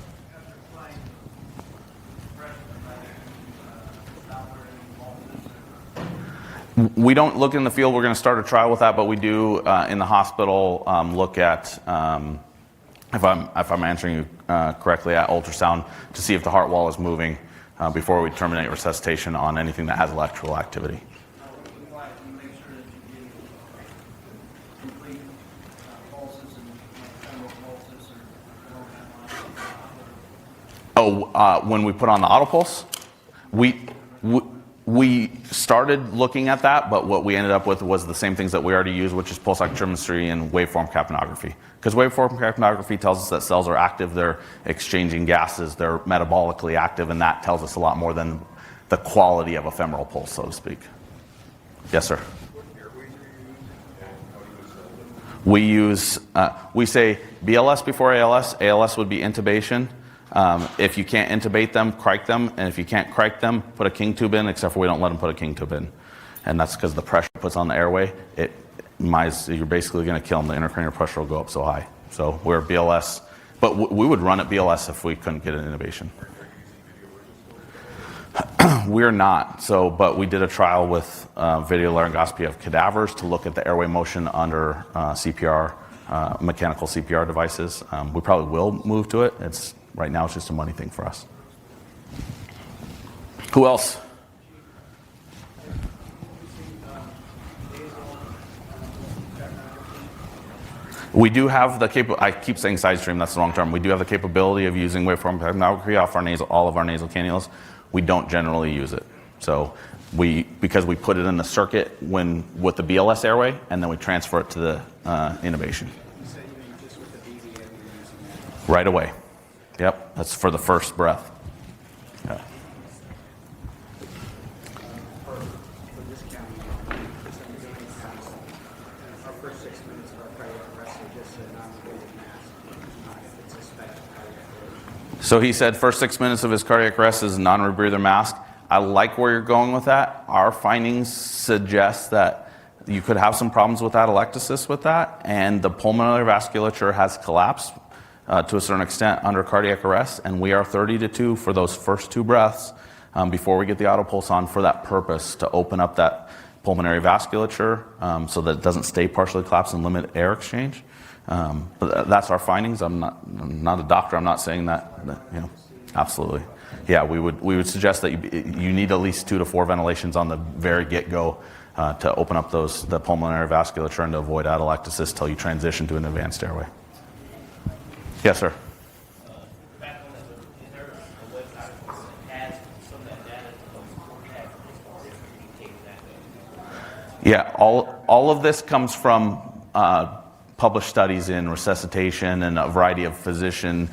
We don't look in the field. We're going to start a trial with that, but we do in the hospital look at, if I'm answering you correctly, at ultrasound to see if the heart wall is moving before we terminate resuscitation on anything that has electrical activity. When we put on the auto pulse, we started looking at that, but what we ended up with was the same things that we already use, which is pulse oximetry and waveform capnography. Because waveform capnography tells us that cells are active, they're exchanging gases, they're metabolically active, and that tells us a lot more than the quality of a femoral pulse, so to speak. Yes, sir. We say BLS before ALS. ALS would be intubation. If you can't intubate them, crike them, and if you can't crike them, put a king tube in, except for we don't let them put a king tube in. And that's because the pressure it puts on the airway, you're basically going to kill them. The intracranial pressure will go up so high. So we're BLS, but we would run at BLS if we couldn't get an intubation. We're not, but we did a trial with video laryngoscopy of cadavers to look at the airway motion under CPR, mechanical CPR devices. We probably will move to it. Right now, it's just a money thing for us. Who else? We do have the I keep saying side stream, that's the wrong term. We do have the capability of using waveform capnography off all of our nasal cannulas. We don't generally use it. So because we put it in the circuit with the BLS airway, and then we transfer it to the intubation. Right away. Yep, that's for the first breath. Yeah. So he said first 6 minutes of his cardiac arrest is non-rebreather mask. I like where you're going with that. Our findings suggest that you could have some problems with atelectasis with that, and the pulmonary vasculature has collapsed to a certain extent under cardiac arrest, and we are 30-2 for those first 2 breaths before we get the auto pulse on for that purpose, to open up that pulmonary vasculature so that it doesn't stay partially collapsed and limit air exchange. But that's our findings. I'm not a doctor. I'm not saying that. Absolutely. Yeah, we would suggest that you need at least 2 to 4 ventilations on the very get-go to open up the pulmonary vasculature and to avoid atelectasis till you transition to an advanced airway. Yes, sir. Yeah, all of this comes from published studies in resuscitation and a variety of physician,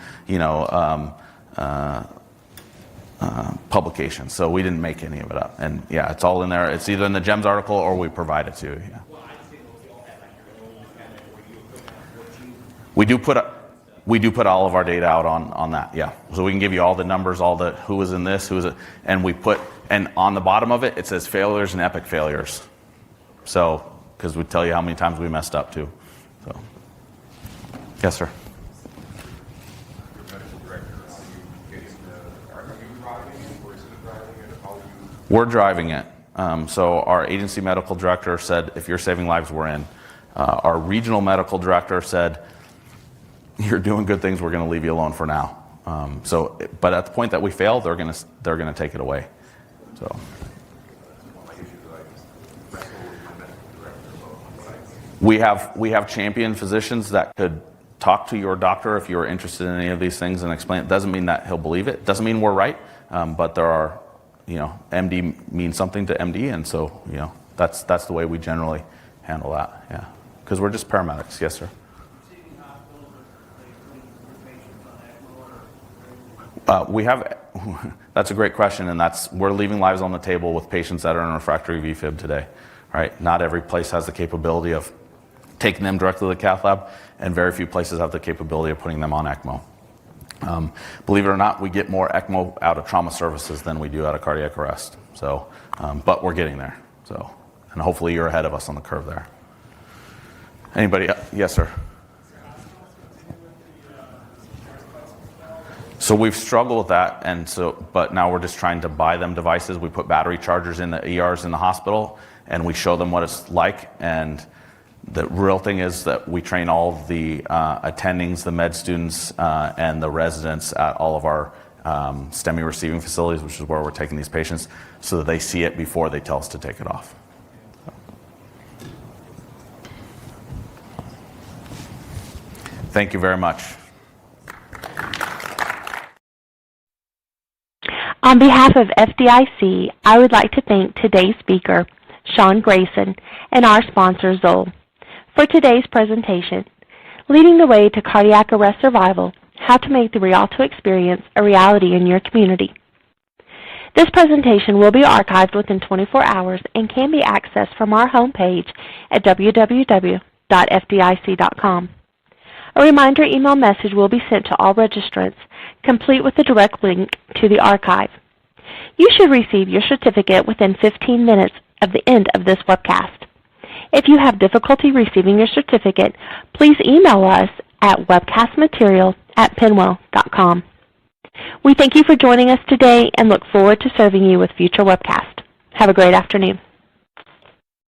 publications. So we didn't make any of it up. And yeah, it's all in there. It's either in the GEMS article or we provide it to you. Yeah. We do put all of our data out on that. Yeah. So we can give you all the numbers, all the who was in this, who was it, and on the bottom of it says failures and epic failures. So, because we tell you how many times we messed up too. So, yes, sir. We're driving it. So our agency medical director said, if you're saving lives, we're in. Our regional medical director said, you're doing good things, we're going to leave you alone for now. But at the point that we fail, they're going to take it away. So. We have champion physicians that could talk to your doctor if you're interested in any of these things and explain it. Doesn't mean that he'll believe it. Doesn't mean we're right, but there are, MD means something to MD, and so, that's the way we generally handle that, yeah. Because we're just paramedics. Yes, sir. We have, that's a great question, and we're leaving lives on the table with patients that are in refractory VFib today, right? Not every place has the capability of taking them directly to the cath lab, and very few places have the capability of putting them on ECMO. Believe it or not, we get more ECMO out of trauma services than we do out of cardiac arrest. So, but we're getting there. So, and hopefully you're ahead of us on the curve there. Anybody? Yes, sir. So we've struggled with that, but now we're just trying to buy them devices. We put battery chargers in the ERs in the hospital, and we show them what it's like. And the real thing is that we train all of the attendings, the med students, and the residents at all of our STEMI receiving facilities, which is where we're taking these patients, so that they see it before they tell us to take it off. Thank you very much. On behalf of FDIC, I would like to thank today's speaker, Sean Grayson, and our sponsor, Zoll, for today's presentation, Leading the Way to Cardiac Arrest Survival, How to Make the Rialto Experience a Reality in Your Community. This presentation will be archived within 24 hours and can be accessed from our homepage at www.fdic.com. A reminder email message will be sent to all registrants, complete with a direct link to the archive. You should receive your certificate within 15 minutes of the end of this webcast. If you have difficulty receiving your certificate, please email us at webcastmaterial@pinwell.com. We thank you for joining us today and look forward to serving you with future webcasts. Have a great afternoon.